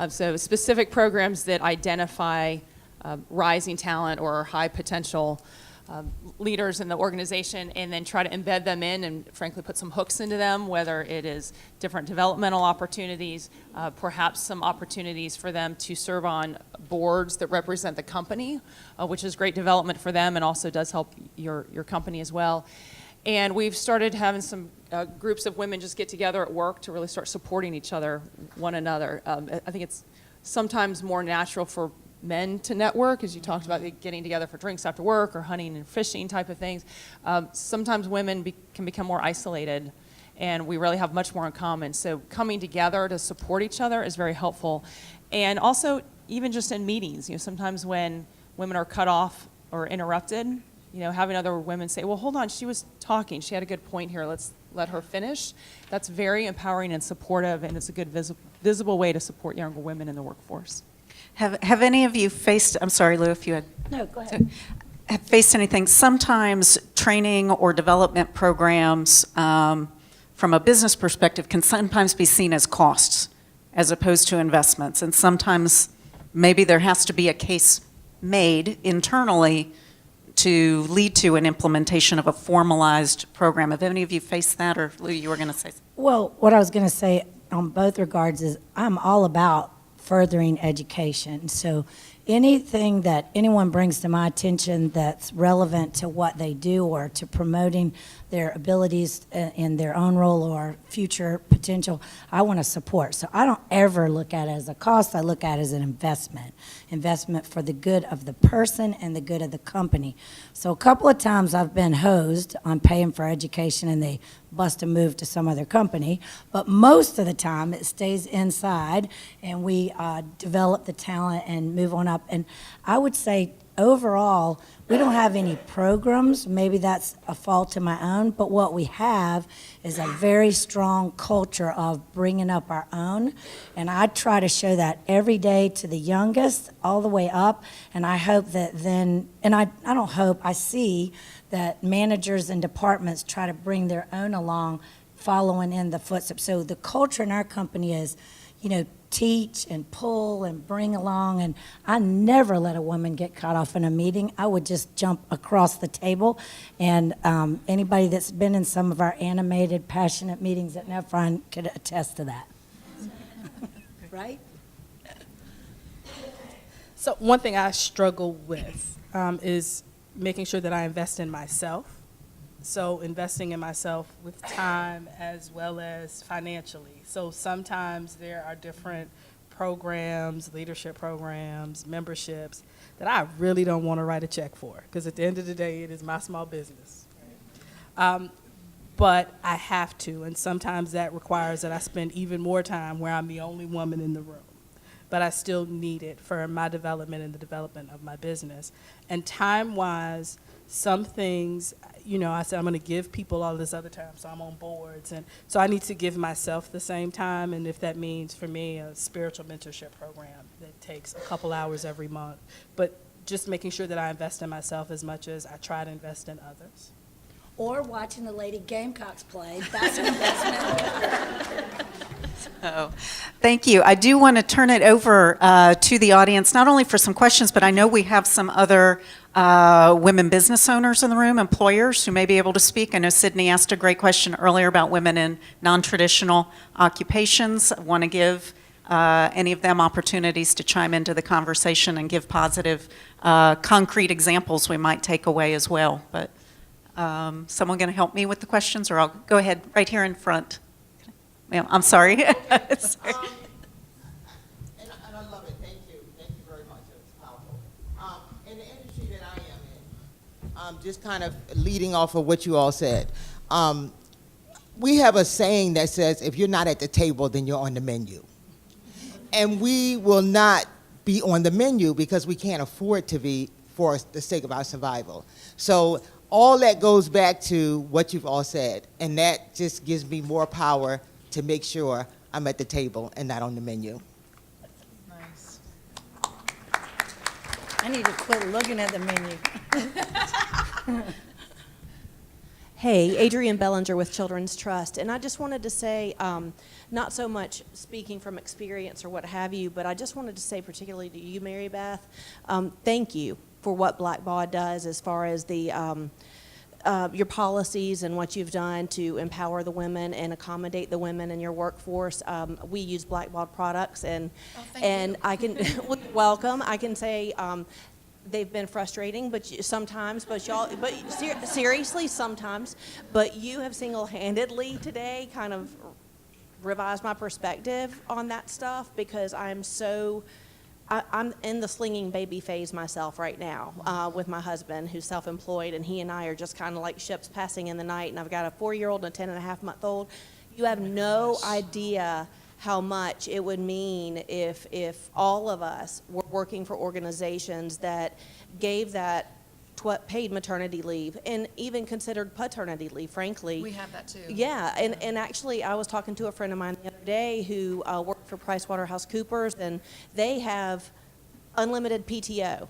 So specific programs that identify rising talent or high potential leaders in the organization, and then try to embed them in and frankly put some hooks into them, whether it is different developmental opportunities, perhaps some opportunities for them to serve on boards that represent the company, which is great development for them and also does help your company as well. And we've started having some groups of women just get together at work to really start supporting each other, one another. I think it's sometimes more natural for men to network, as you talked about getting together for drinks after work or hunting and fishing type of things. Sometimes women can become more isolated, and we really have much more in common. So coming together to support each other is very helpful. And also, even just in meetings, sometimes when women are cut off or interrupted, having other women say, well, hold on, she was talking, she had a good point here, let's let her finish. That's very empowering and supportive, and it's a good visible way to support younger women in the workforce. Have any of you faced, I'm sorry, Lou, if you had. No, go ahead. Have faced anything? Sometimes training or development programs from a business perspective can sometimes be seen as costs as opposed to investments. And sometimes maybe there has to be a case made internally to lead to an implementation of a formalized program. Have any of you faced that, or Lou, you were going to say something? Well, what I was going to say on both regards is I'm all about furthering education. So anything that anyone brings to my attention that's relevant to what they do or to promoting their abilities in their own role or future potential, I want to support. So I don't ever look at it as a cost. I look at it as an investment for the good of the person and the good of the company. So a couple of times I've been hosed on paying for education and they bust a move to some other company, but most of the time it stays inside and we develop the talent and move on up. And I would say overall, we don't have any programs. Maybe that's a fault of my own, but what we have is a very strong culture of bringing up our own. And I try to show that every day to the youngest all the way up. And I hope that then, and I don't hope, I see that managers and departments try to bring their own along, following in the footsteps. So the culture in our company is, teach and pull and bring along, and I never let a woman get caught off in a meeting. I would just jump across the table, and anybody that's been in some of our animated, passionate meetings at Nephron could attest to that. Right? So one thing I struggle with is making sure that I invest in myself. So investing in myself with time as well as financially. So sometimes there are different programs, leadership programs, memberships that I really don't want to write a check for, because at the end of the day, it is my small business. But I have to, and sometimes that requires that I spend even more time where I'm the only woman in the room. But I still need it for my development and the development of my business. And time-wise, some things, I said I'm going to give people all this other time, so I'm on boards. And so I need to give myself the same time, and if that means for me a spiritual mentorship program that takes a couple hours every month. But just making sure that I invest in myself as much as I try to invest in others. Or watching the Lady Gamecocks play. That's an investment. So, thank you. I do want to turn it over to the audience, not only for some questions, but I know we have some other women business owners in the room, employers who may be able to speak. I know Sydney asked a great question earlier about women in non-traditional occupations. I want to give any of them opportunities to chime into the conversation and give positive, concrete examples we might take away as well. But someone going to help me with the questions, or I'll go ahead right here in front. Ma'am, I'm sorry. Sorry. And I love it. Thank you very much. It's powerful. In the industry that I am in, just kind of leading off of what you all said, we have a saying that says, if you're not at the table, then you're on the menu. And we will not be on the menu because we can't afford to be for the sake of our survival. So all that goes back to what you've all said, and that just gives me more power to make sure I'm at the table and not on the menu. Nice. I need to quit looking at the menu. Hey, Adrienne Bellinger with Children's Trust, and I just wanted to say, not so much speaking from experience or what have you, but I just wanted to say particularly to you, Mary Beth, thank you for what Blackbaud does as far as the your policies and what you've done to empower the women and accommodate the women in your workforce. We use Blackbaud products, and I can welcome. I can say they've been frustrating, but sometimes, but seriously, sometimes. But you have single-handedly today kind of revised my perspective on that stuff, because I'm in the slinging baby phase myself right now with my husband, who's self-employed, and he and I are just kind of like ships passing in the night, and I've got a 4-year-old and a 10-and-a-half-month-old. You have no idea how much it would mean if all of us were working for organizations that gave that paid maternity leave and even considered paternity leave, frankly. We have that too. Yeah, and actually I was talking to a friend of mine the other day who worked for PricewaterhouseCoopers, and they have unlimited PTO. Mm-hmm.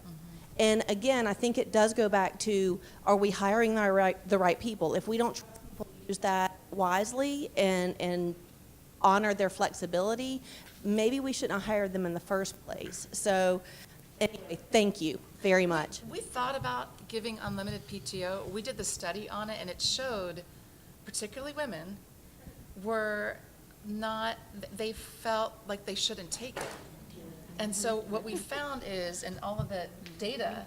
And again, I think it does go back to, are we hiring the right people? If we don't trust people to use that wisely and honor their flexibility, maybe we shouldn't have hired them in the first place. So, anyway, thank you very much. We thought about giving unlimited PTO. We did the study on it, and it showed, particularly women, were not, they felt like they shouldn't take it. And so what we found is, and all of the data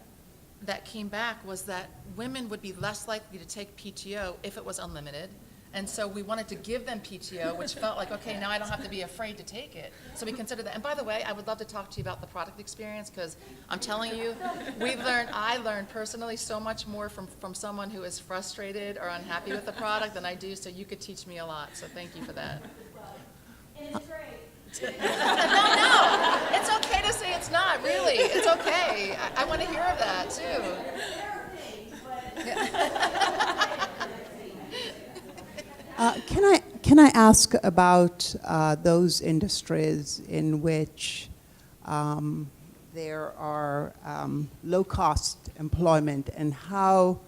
that came back was that women would be less likely to take PTO if it was unlimited. And so we wanted to give them PTO, which felt like, okay, now I don't have to be afraid to take it. So we considered that. And by the way, I would love to talk to you about the product experience, because I'm telling you, I learned personally so much more from someone who is frustrated or unhappy with the product than I do, so you could teach me a lot. So thank you for that. And it's great. No, it's okay to say it's not, really. It's okay. I want to hear of that, too. Can I ask about those industries in which there are low-cost employment, and how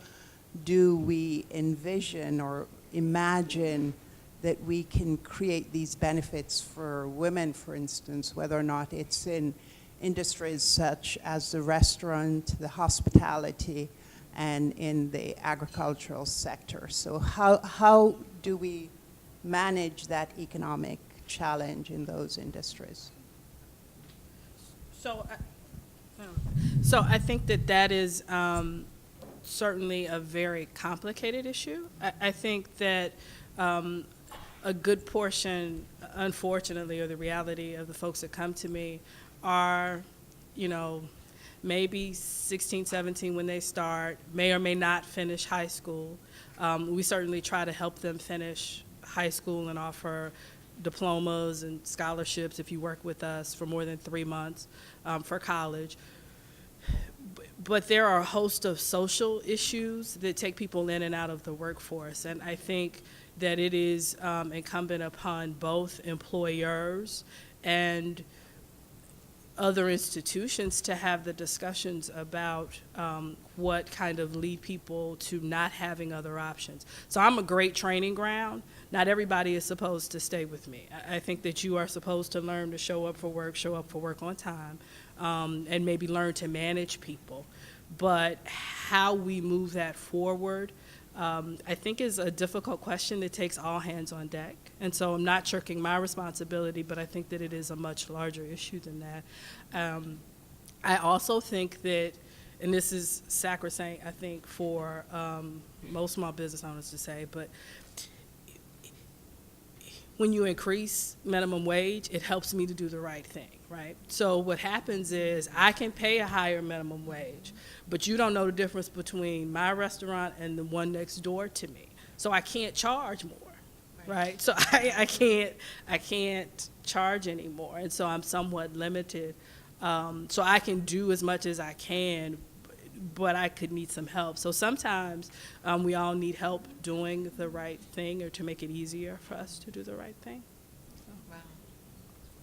do we envision or imagine that we can create these benefits for women, for instance, whether or not it's in industries such as the restaurant, the hospitality, and in the agricultural sector. So how do we manage that economic challenge in those industries? So I think that is certainly a very complicated issue. I think that a good portion, unfortunately, or the reality of the folks that come to me are, maybe 16, 17 when they start, may or may not finish high school. We certainly try to help them finish high school and offer diplomas and scholarships if you work with us for more than 3 months for college. But there are a host of social issues that take people in and out of the workforce, and I think that it is incumbent upon both employers and other institutions to have the discussions about what kind of lead people to not having other options. So I'm a great training ground. Not everybody is supposed to stay with me. I think that you are supposed to learn to show up for work on time, and maybe learn to manage people. But how we move that forward, I think is a difficult question that takes all hands on deck. And so I'm not shirking my responsibility, but I think that it is a much larger issue than that. I also think that, and this is sacrosanct, I think, for most small business owners to say, but when you increase minimum wage, it helps me to do the right thing, right? So what happens is I can pay a higher minimum wage, but you don't know the difference between my restaurant and the one next door to me. So I can't charge more, right? So I can't charge anymore, and so I'm somewhat limited. So I can do as much as I can, but I could need some help. So sometimes we all need help doing the right thing, or to make it easier for us to do the right thing. So. Wow,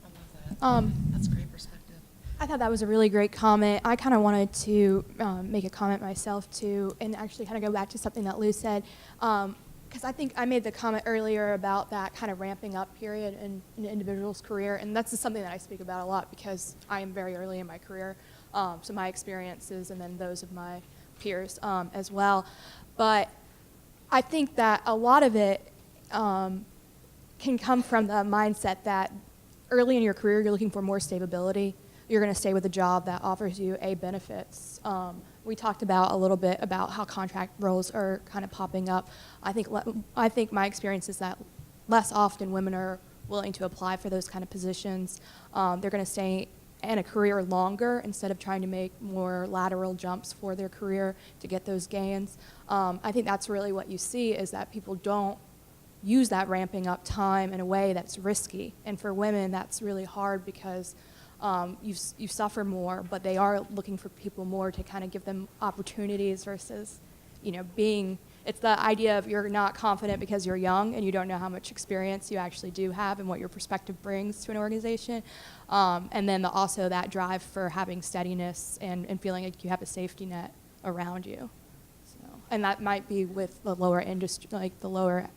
I love that. That's a great perspective. I thought that was a really great comment. I kind of wanted to make a comment myself too, and actually kind of go back to something that Lou said, because I think I made the comment earlier about that kind of ramping up period in an individual's career, and that's just something that I speak about a lot because I am very early in my career. So my experiences and then those of my peers as well. But I think that a lot of it can come from the mindset that early in your career you're looking for more stability. You're going to stay with a job that offers you benefits. We talked about a little bit about how contract roles are kind of popping up. I think my experience is that less often women are willing to apply for those kind of positions. They're going to stay in a career longer instead of trying to make more lateral jumps for their career to get those gains. I think that's really what you see, is that people don't use that ramping up time in a way that's risky. And for women, that's really hard because you suffer more, but they are looking for people more to kind of give them opportunities versus, it's the idea of you're not confident because you're young and you don't know how much experience you actually do have and what your perspective brings to an organization. And then also that drive for having steadiness and feeling like you have a safety net around you. So, and that might be with the lower industry, like the lower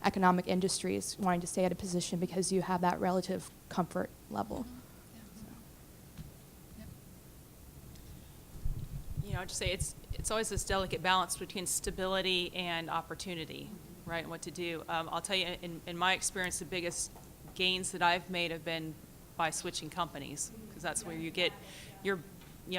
economic industries, wanting to stay at a position because you have that relative comfort level. I just say it's always this delicate balance between stability and opportunity, right, and what to do. I'll tell you, in my experience, the biggest gains that I've made have been by switching companies, because that's where you get your,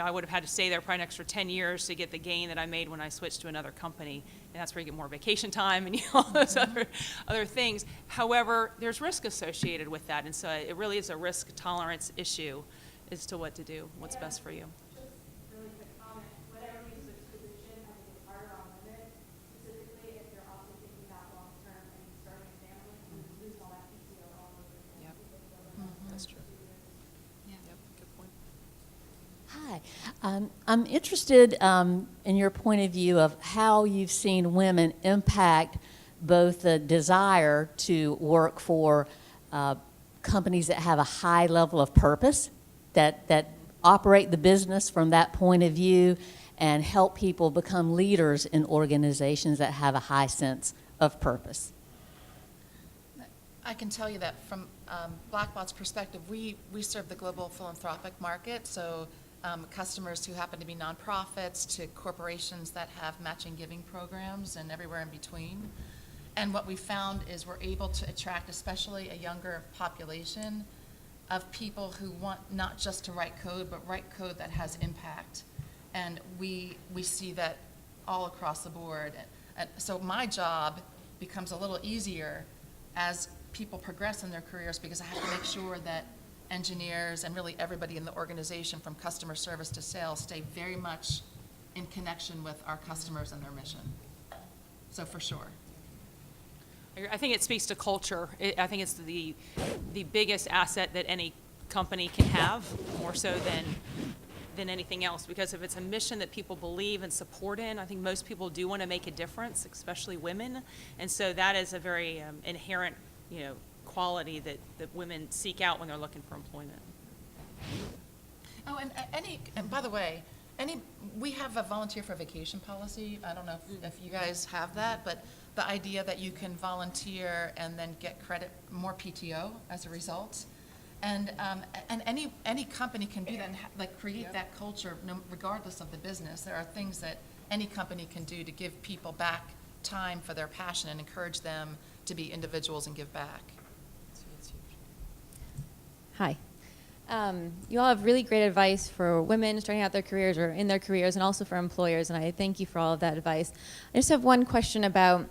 I would have had to stay there probably an extra 10 years to get the gain that I made when I switched to another company, and that's where you get more vacation time and all those other things. However, there's risk associated with that, and so it really is a risk tolerance issue as to what to do, what's best for you. Hi. I'm interested in your point of view of how you've seen women impact both the desire to work for companies that have a high level of purpose, that operate the business from that point of view, and help people become leaders in organizations that have a high sense of purpose. I can tell you that from Blackbaud's perspective, we serve the global philanthropic market, so customers who happen to be nonprofits to corporations that have matching giving programs and everywhere in between. And what we found is we're able to attract especially a younger population of people who want not just to write code, but write code that has impact. And we see that all across the board. And so my job becomes a little easier as people progress in their careers, because I have to make sure that engineers and really everybody in the organization, from customer service to sales, stay very much in connection with our customers and their mission. So for sure. I think it speaks to culture. I think it's the biggest asset that any company can have, more so than anything else, because if it's a mission that people believe and support in, I think most people do want to make a difference, especially women, and so that is a very inherent, quality that women seek out when they're looking for employment. Oh, and by the way, we have a volunteer for vacation policy. I don't know if you guys have that, but the idea that you can volunteer and then get credit, more PTO as a result. And any company can do that and create that culture regardless of the business. There are things that any company can do to give people back time for their passion and encourage them to be individuals and give back. Hi. You all have really great advice for women starting out their careers or in their careers, and also for employers, and I thank you for all of that advice. I just have one question about,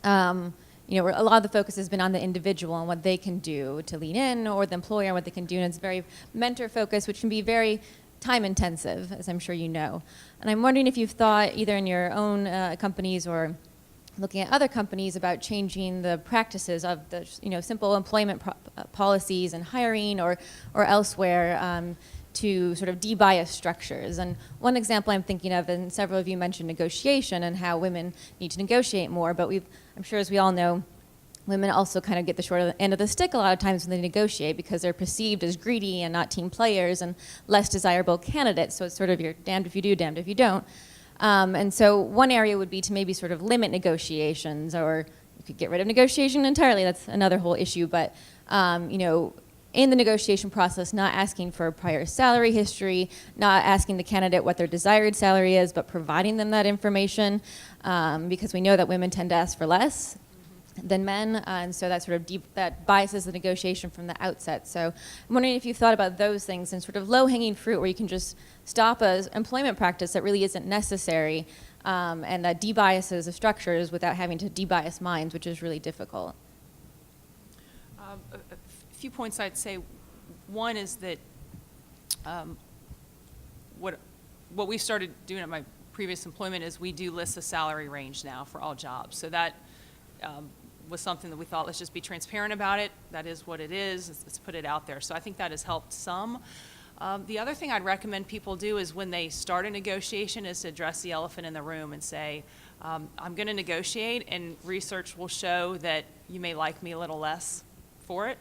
where a lot of the focus has been on the individual and what they can do to lean in, or the employer and what they can do, and it's very mentor-focused, which can be very time-intensive, as I'm sure you know. And I'm wondering if you've thought, either in your own companies or looking at other companies, about changing the practices of the simple employment policies and hiring or elsewhere to sort of de-bias structures. And one example I'm thinking of, and several of you mentioned negotiation and how women need to negotiate more, but I'm sure, as we all know, women also kind of get the short end of the stick a lot of times when they negotiate, because they're perceived as greedy and not team players and less desirable candidates. So it's sort of you're damned if you do, damned if you don't. And so one area would be to maybe sort of limit negotiations, or you could get rid of negotiation entirely. That's another whole issue. But, in the negotiation process, not asking for prior salary history, not asking the candidate what their desired salary is, but providing them that information, because we know that women tend to ask for less than men, and so that sort of that biases the negotiation from the outset. So I'm wondering if you've thought about those things and sort of low-hanging fruit where you can just stop an employment practice that really isn't necessary, and that debiases the structures without having to debias minds, which is really difficult. A few points I'd say. One is that what we started doing at my previous employment is we do list the salary range now for all jobs. So that was something that we thought, let's just be transparent about it. That is what it is. Let's put it out there. So I think that has helped some. The other thing I'd recommend people do is when they start a negotiation is to address the elephant in the room and say, I'm going to negotiate, and research will show that you may like me a little less for it.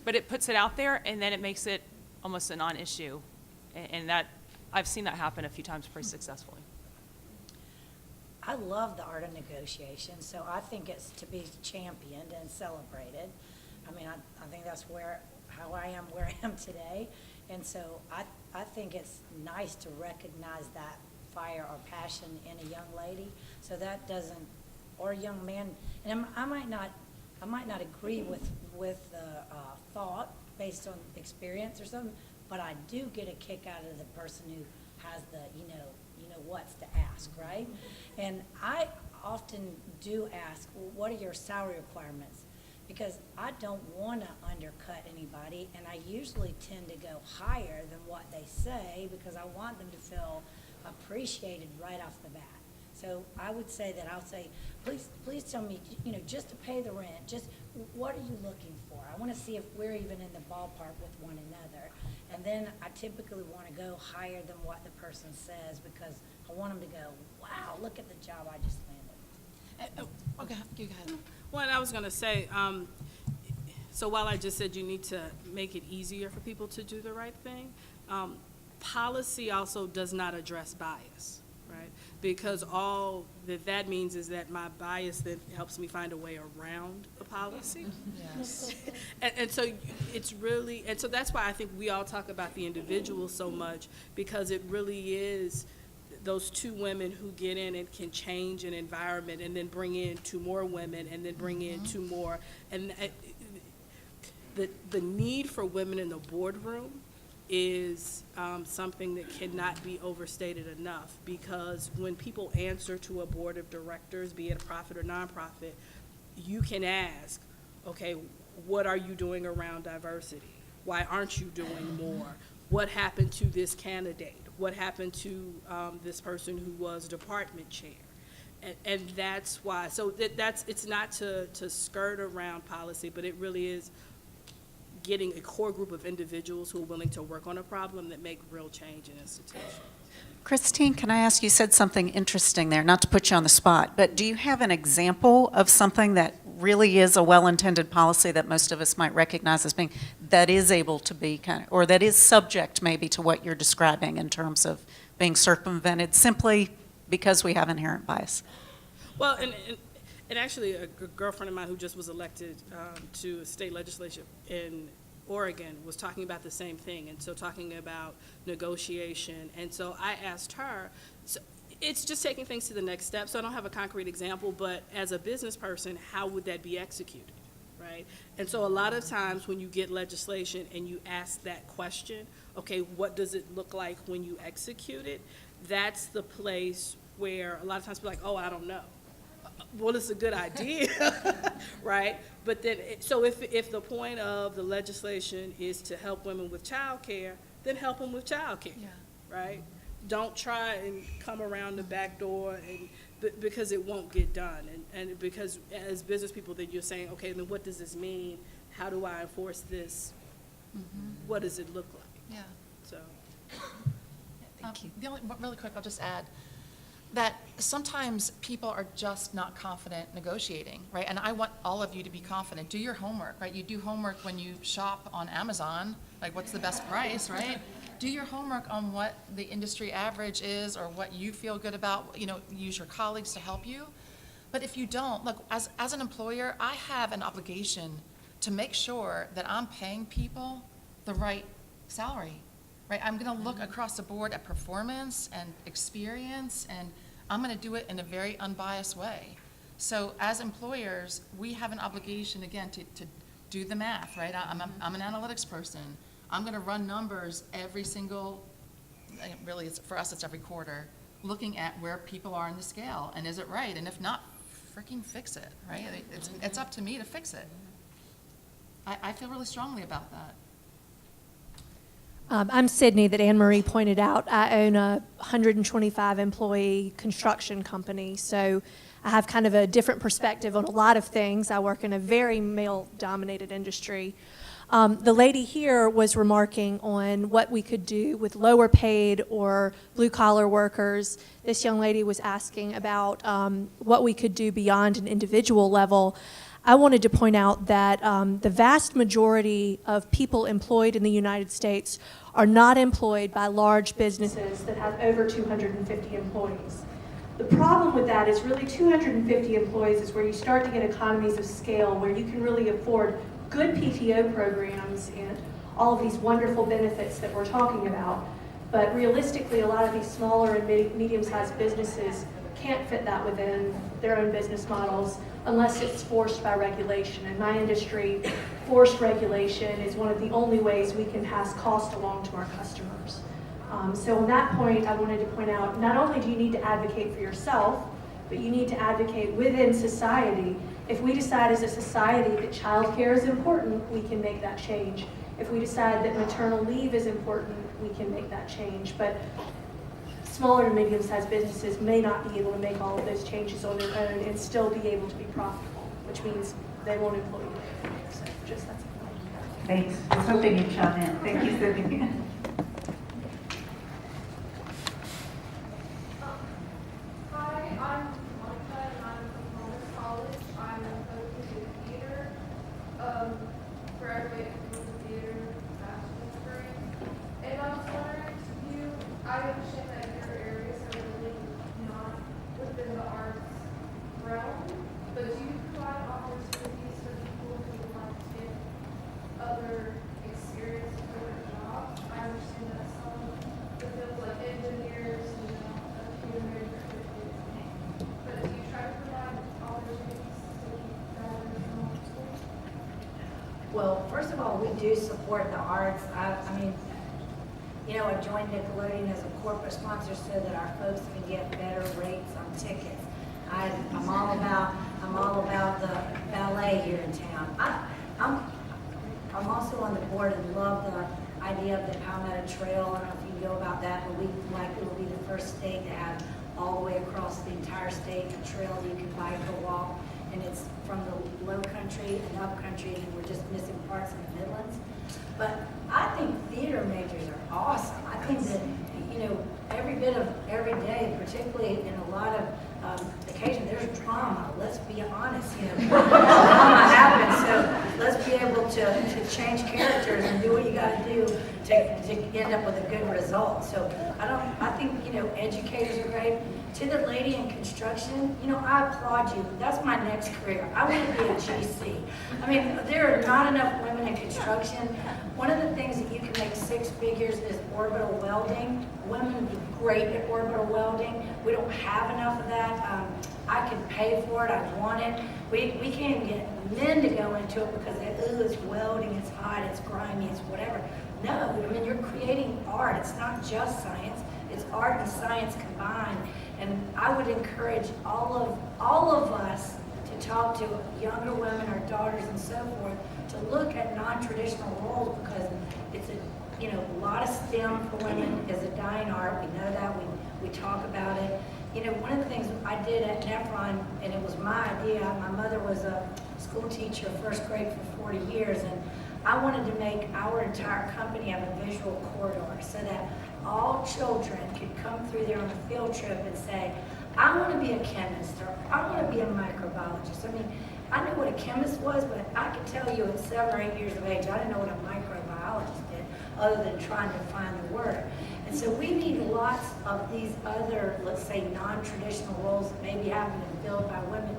But it puts it out there, and then it makes it almost a non-issue. And that, I've seen that happen a few times pretty successfully. I love the art of negotiation, so I think it's to be championed and celebrated. I mean, I think that's where how I am where I am today. And so I think it's nice to recognize that fire or passion in a young lady, so that doesn't, or a young man. And I might not agree with the thought based on experience or something, but I do get a kick out of the person who has the, you know what's to ask, right? And I often do ask, well, what are your salary requirements? Because I don't want to undercut anybody, and I usually tend to go higher than what they say because I want them to feel appreciated right off the bat. So I would say that I'll say, please tell me, just to pay the rent, just what are you looking for? I want to see if we're even in the ballpark with one another. And then I typically want to go higher than what the person says because I want them to go, wow, look at the job I just landed. Okay, you go ahead. Well, I was going to say, so while I just said you need to make it easier for people to do the right thing, policy also does not address bias, right? Because all that means is that my bias then helps me find a way around the policy. Yes. And so it's really, and so that's why I think we all talk about the individual so much, because it really is those two women who get in and can change an environment and then bring in two more women and then bring in two more. And the need for women in the boardroom is something that cannot be overstated enough, because when people answer to a board of directors, be it a profit or nonprofit, you can ask, okay, what are you doing around diversity? Why aren't you doing more? What happened to this candidate? What happened to this person who was department chair? And that's why, so it's not to skirt around policy, but it really is getting a core group of individuals who are willing to work on a problem that make real change in institutions. Christine, can I ask, you said something interesting there, not to put you on the spot, but do you have an example of something that really is a well-intended policy that most of us might recognize as being, that is able to be or that is subject maybe to what you're describing in terms of being circumvented simply because we have inherent bias? Well, and actually a girlfriend of mine who just was elected to a state legislature in Oregon was talking about the same thing, and so talking about negotiation. And so I asked her, so it's just taking things to the next step. So I don't have a concrete example, but as a business person, how would that be executed, right? And so a lot of times when you get legislation and you ask that question, okay, what does it look like when you execute it? That's the place where a lot of times people are like, oh, I don't know. Well, it's a good idea, right? But then, so if the point of the legislation is to help women with child care, then help them with child care, right? Don't try and come around the back door because it won't get done. And because as business people, then you're saying, okay, then what does this mean? How do I enforce this? What does it look like? Yeah. So. Thank you. Really quick, I'll just add that sometimes people are just not confident negotiating, right? And I want all of you to be confident. Do your homework, right? You do homework when you shop on Amazon, like what's the best price, right? Do your homework on what the industry average is or what you feel good about, use your colleagues to help you. But if you don't, look, as an employer, I have an obligation to make sure that I'm paying people the right salary. Right, I'm going to look across the board at performance and experience, and I'm going to do it in a very unbiased way. So as employers, we have an obligation, again, to do the math, right? I'm an analytics person. I'm going to run numbers every single, really, for us, it's every quarter, looking at where people are in the scale, and is it right? And if not, freaking fix it, right? It's up to me to fix it. I feel really strongly about that. I'm Sydney, that Anne Marie pointed out. I own a 125 employee construction company, so I have kind of a different perspective on a lot of things. I work in a very male-dominated industry. The lady here was remarking on what we could do with lower paid or blue-collar workers. This young lady was asking about what we could do beyond an individual level. I wanted to point out that the vast majority of people employed in the United States are not employed by large businesses that have over 250 employees. The problem with that is really 250 employees is where you start to get economies of scale, where you can really afford good PTO programs and all of these wonderful benefits that we're talking about. But realistically, a lot of these smaller and medium-sized businesses can't fit that within their own business models unless it's forced by regulation. In my industry, forced regulation is one of the only ways we can pass cost along to our customers. So on that point, I wanted to point out, not only do you need to advocate for yourself, but you need to advocate within society. If we decide as a society that childcare is important, we can make that change. If we decide that maternal leave is important, we can make that change. But smaller to medium-sized businesses may not be able to make all of those changes on their own and still be able to be profitable, which means they won't employ you. So just that's a point. Thanks. I was hoping you'd chime in. Thank you, Cynthia. Hi, I'm Monica and I'm from Commerce College. I'm focused in theater. Graduated from the theater bachelor's degree. And I was wondering, I understand that your areas are really not within the arts realm, but do you provide opportunities for people who want to get other experience for their jobs? I understand that some of the fields like engineers, human resources, but do you try to provide opportunities to keep that in the school? Well, first of all, we do support the arts. I mean, you know, I joined Nickelodeon as a corporate sponsor so that our folks can get better rates on tickets. I'm all about the ballet here in town. I'm also on the board and love the idea of the Palmetto Trail. I don't know if you know about that, but we likely will be the first state to have all the way across the entire state a trail you can bike or walk, and it's from the low country and up country, and we're just missing parts in the Midlands. But I think theater majors are awesome. I think that, you know, every bit of every day, particularly in a lot of occasions, there's drama. Let's be honest, you know, drama happens. So let's be able to change characters and do what you got to do to end up with a good result. So I think, you know, educators are great. To the lady in construction, you know, I applaud you. That's my next career. I want to be a GC. I mean, there are not enough women in construction. One of the things that you can make 6 figures is orbital welding. Women would be great at orbital welding. We don't have enough of that. I could pay for it. I want it. We can't even get men to go into it because it's welding, it's hot, it's grimy, it's whatever. No, I mean, you're creating art. It's not just science. It's art and science combined. And I would encourage all of us to talk to younger women, our daughters and so forth, to look at non-traditional roles, because it's a lot of STEM for women is a dying art. We know that. We talk about it. You know, one of the things I did at Nephron, and it was my idea, my mother was a school teacher, first grade for 40 years, and I wanted to make our entire company have a visual corridor so that all children could come through there on a field trip and say, I want to be a chemist, or I want to be a microbiologist. I mean, I knew what a chemist was, but I could tell you at 7 or 8 years of age, I didn't know what a microbiologist did, other than trying to find the word. And so we need lots of these other, let's say, non-traditional roles that maybe haven't been filled by women.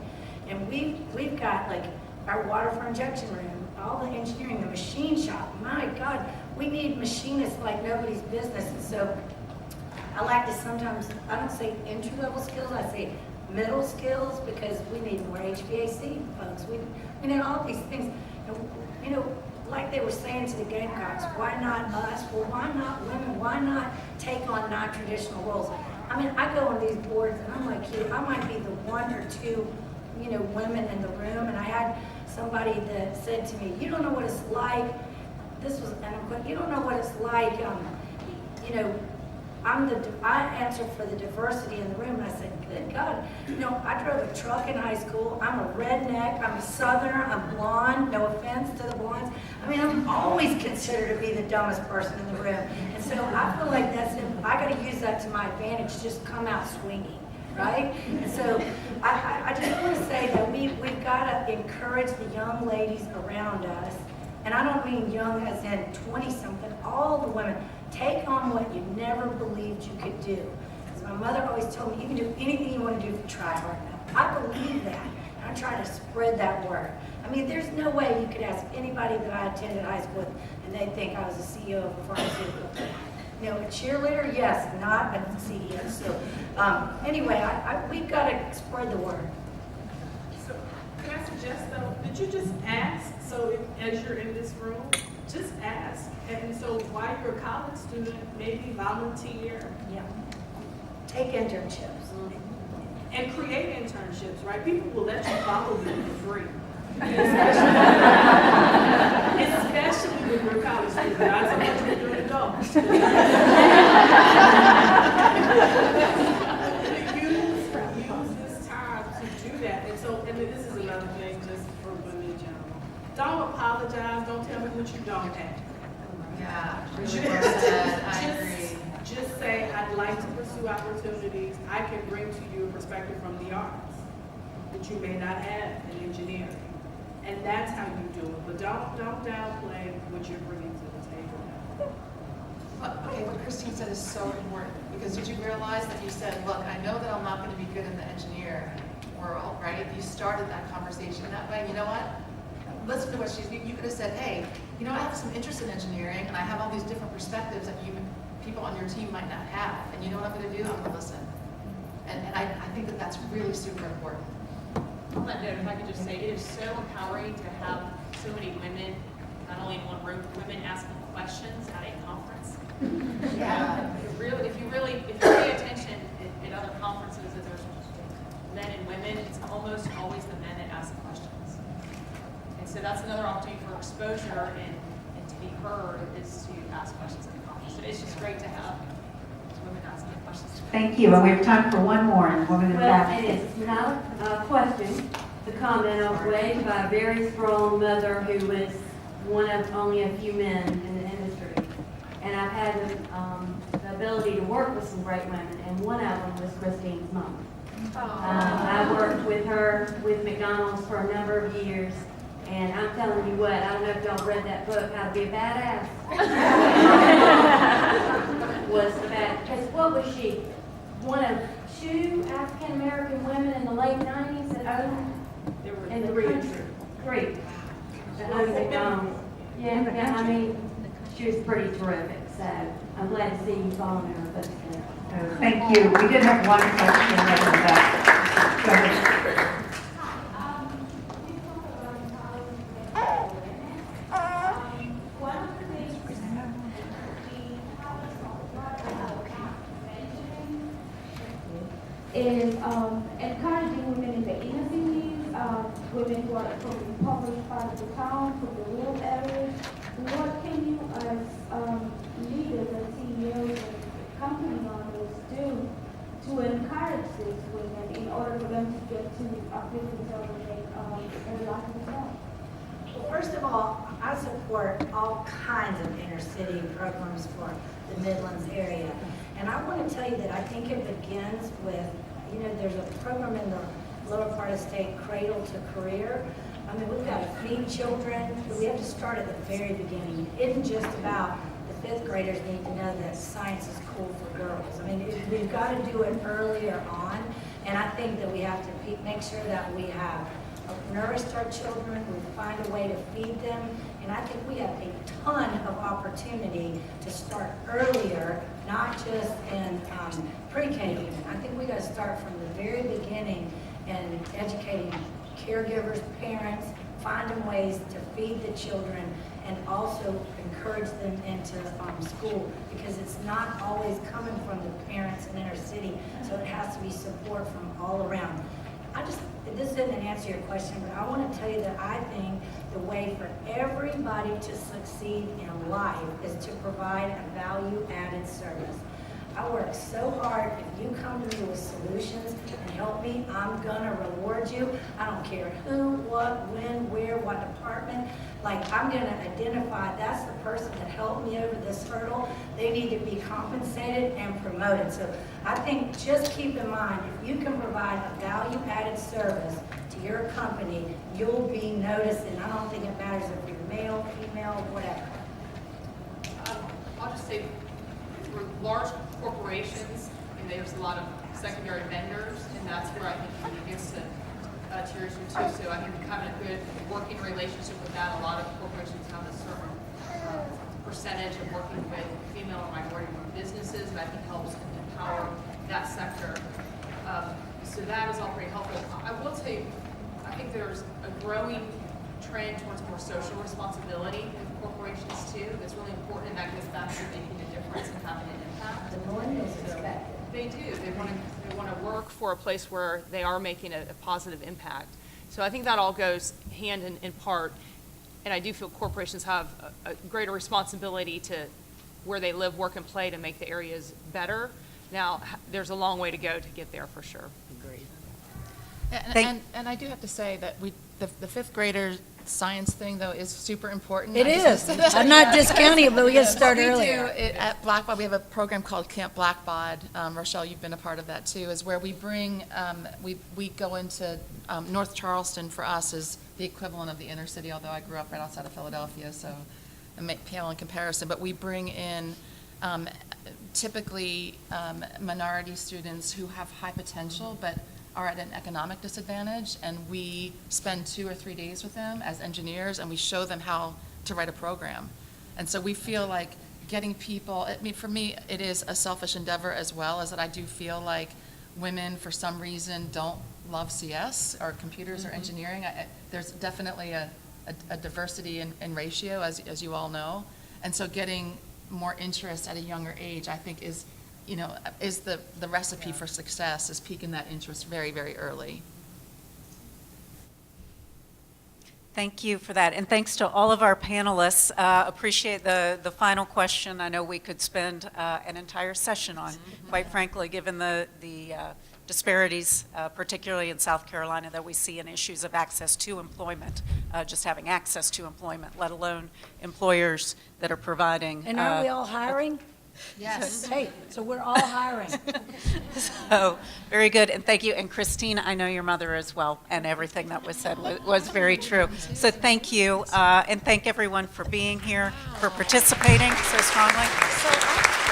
And we've got like our water for injection room, all the engineering, the machine shop. My God, we need machinists like nobody's business. And so I like to sometimes, I don't say entry-level skills, I say middle skills, because we need more HVAC folks. We need all these things. You know, like they were saying to the Gamecocks, why not us? Well, why not women? Why not take on non-traditional roles? I mean, I go on these boards and I'm like, I might be the 1 or 2, you know, women in the room. And I had somebody that said to me, you don't know what it's like. This was, and I'm going, you don't know what it's like. You know, I answered for the diversity in the room, and I said, good God, you know, I drove a truck in high school. I'm a redneck, I'm a southerner, I'm blonde, no offense to the blondes. I mean, I'm always considered to be the dumbest person in the room. And so I feel like I got to use that to my advantage, just come out swinging, right? And so I just want to say that we've got to encourage the young ladies around us. And I don't mean young as in 20-something, all the women. Take on what you never believed you could do. Because my mother always told me, you can do anything you want to do if you try hard enough. I believe that. And I try to spread that word. I mean, there's no way you could ask anybody that I attended high school with, and they'd think I was the CEO of a pharmaceutical company. You know, a cheerleader, yes, not a CEO. So anyway, we've got to spread the word. So, can I suggest though, did you just ask, so as you're in this room, just ask, and so while you're a college student, maybe volunteer. Yeah. Take internships. And create internships, right? People will let you follow them for free. Especially when you're a college student, not so much when you're an adult. Use this time to do that. And so, and this is another thing just for women in general. Don't apologize, don't tell me what you don't have. Yeah, really well said. I agree. Just say, I'd like to pursue opportunities. I can bring to you a perspective from the arts that you may not have in engineering. And that's how you do it. But don't downplay what you're bringing to the table. Okay, what Christine said is so important, because did you realize that you said, look, I know that I'm not going to be good in the engineer world, right? You started that conversation that way. You know what? Listen to what you could have said, hey, you know, I have some interest in engineering, and I have all these different perspectives that people on your team might not have. And you know what I'm going to do? I'm going to listen. And I think that that's really super important. On that note, if I could just say, it is so empowering to have so many women, not only in one room, but women asking questions at a conference. Yeah. If you pay attention at other conferences, that there's men and women, it's almost always the men that ask the questions. And so that's another opportunity for exposure and to be heard, is to ask questions at the conference. So it's just great to have women asking questions. Thank you, and we have time for one more, and we're going to Well, back. it's not a question, it's a comment I was raised by a very strong mother who was one of only a few men in the industry. And I've had the ability to work with some great women, and one of them was Christine's mom. I worked with her with McDonald's for a number of years, and I'm telling you what, I don't know if y'all read that book, How to Be a Badass. Was the bad, because what was she? One of 2 African-American women in the late 90s that owned in the country. 3. That owned McDonald's. Yeah, I mean, she was pretty terrific, so I'm glad to see you following her footsteps. Thank you. We did have one question that was back. Go ahead. Is encouraging women in the inner cities, women who are from the impoverished part of the town, from the rural areas. What can you as leaders and CEOs and company owners do to encourage these women in order for them to get to uplift themselves and make a life of their own? Well, first of all, I support all kinds of inner city programs for the Midlands area. And I want to tell you that I think it begins with, you know, there's a program in the lower part of the state, Cradle to Career. I mean, we've got to feed children, but we have to start at the very beginning. It isn't just about the 5th graders need to know that science is cool for girls. I mean, we've got to do it earlier on. And I think that we have to make sure that we have nourished our children, we find a way to feed them, and I think we have a ton of opportunity to start earlier, not just in pre-K. I think we got to start from the very beginning and educating caregivers, parents, finding ways to feed the children, and also encourage them into school, because it's not always coming from the parents in inner city, so it has to be support from all around. This didn't answer your question, but I want to tell you that I think the way for everybody to succeed in life is to provide a value-added service. I work so hard. If you come to me with solutions and help me, I'm gonna reward you. I don't care who, what, when, where, what department. Like, I'm gonna identify that's the person that helped me over this hurdle. They need to be compensated and promoted. So I think just keep in mind, if you can provide a value-added service to your company, you'll be noticed, and I don't think it matters if you're male, female, whatever. I'll just say, for large corporations, and there's a lot of secondary vendors, and that's where I think it gets to tiers do too. So I think having a good working relationship with that, a lot of corporations have a certain percentage of working with female or minority-owned businesses, and I think helps empower that sector. So that is all pretty helpful. I will tell you, I think there's a growing trend towards more social responsibility with corporations too. That's really important, and that goes back to making a difference and having an impact. The millennials expect it. They do. They want to work for a place where they are making a positive impact. So I think that all goes hand in part. And I do feel corporations have a greater responsibility to where they live, work, and play to make the areas better. Now, there's a long way to go to get there for sure. Agreed. And I do have to say that the fifth grader science thing, though, is super important. It is. I'm not discounting it, but we got to start What we earlier. do at Blackbaud, we have a program called Camp Blackbaud. Rochelle, you've been a part of that too, is where we bring, we go into North Charleston. For us is the equivalent of the inner city, although I grew up right outside of Philadelphia, so I make pale in comparison. But we bring in typically minority students who have high potential, but are at an economic disadvantage, and we spend 2 or 3 days with them as engineers, and we show them how to write a program. And so we feel like getting people, I mean, for me, it is a selfish endeavor as well, as that I do feel like women, for some reason, don't love CS or computers or engineering. There's definitely a diversity in ratio, as you all know. And so getting more interest at a younger age, I think is the recipe for success, is piquing that interest very, very early. Thank you for that, and thanks to all of our panelists. Appreciate the final question. I know we could spend an entire session on, quite frankly, given the disparities, particularly in South Carolina, that we see in issues of access to employment, just having access to employment, let alone employers that are providing. And aren't we all hiring? Yes. Hey, so we're all hiring. So, very good, and thank you. And Christine, I know your mother as well, and everything that was said was very true. So thank you, and thank everyone for being here, for participating so strongly.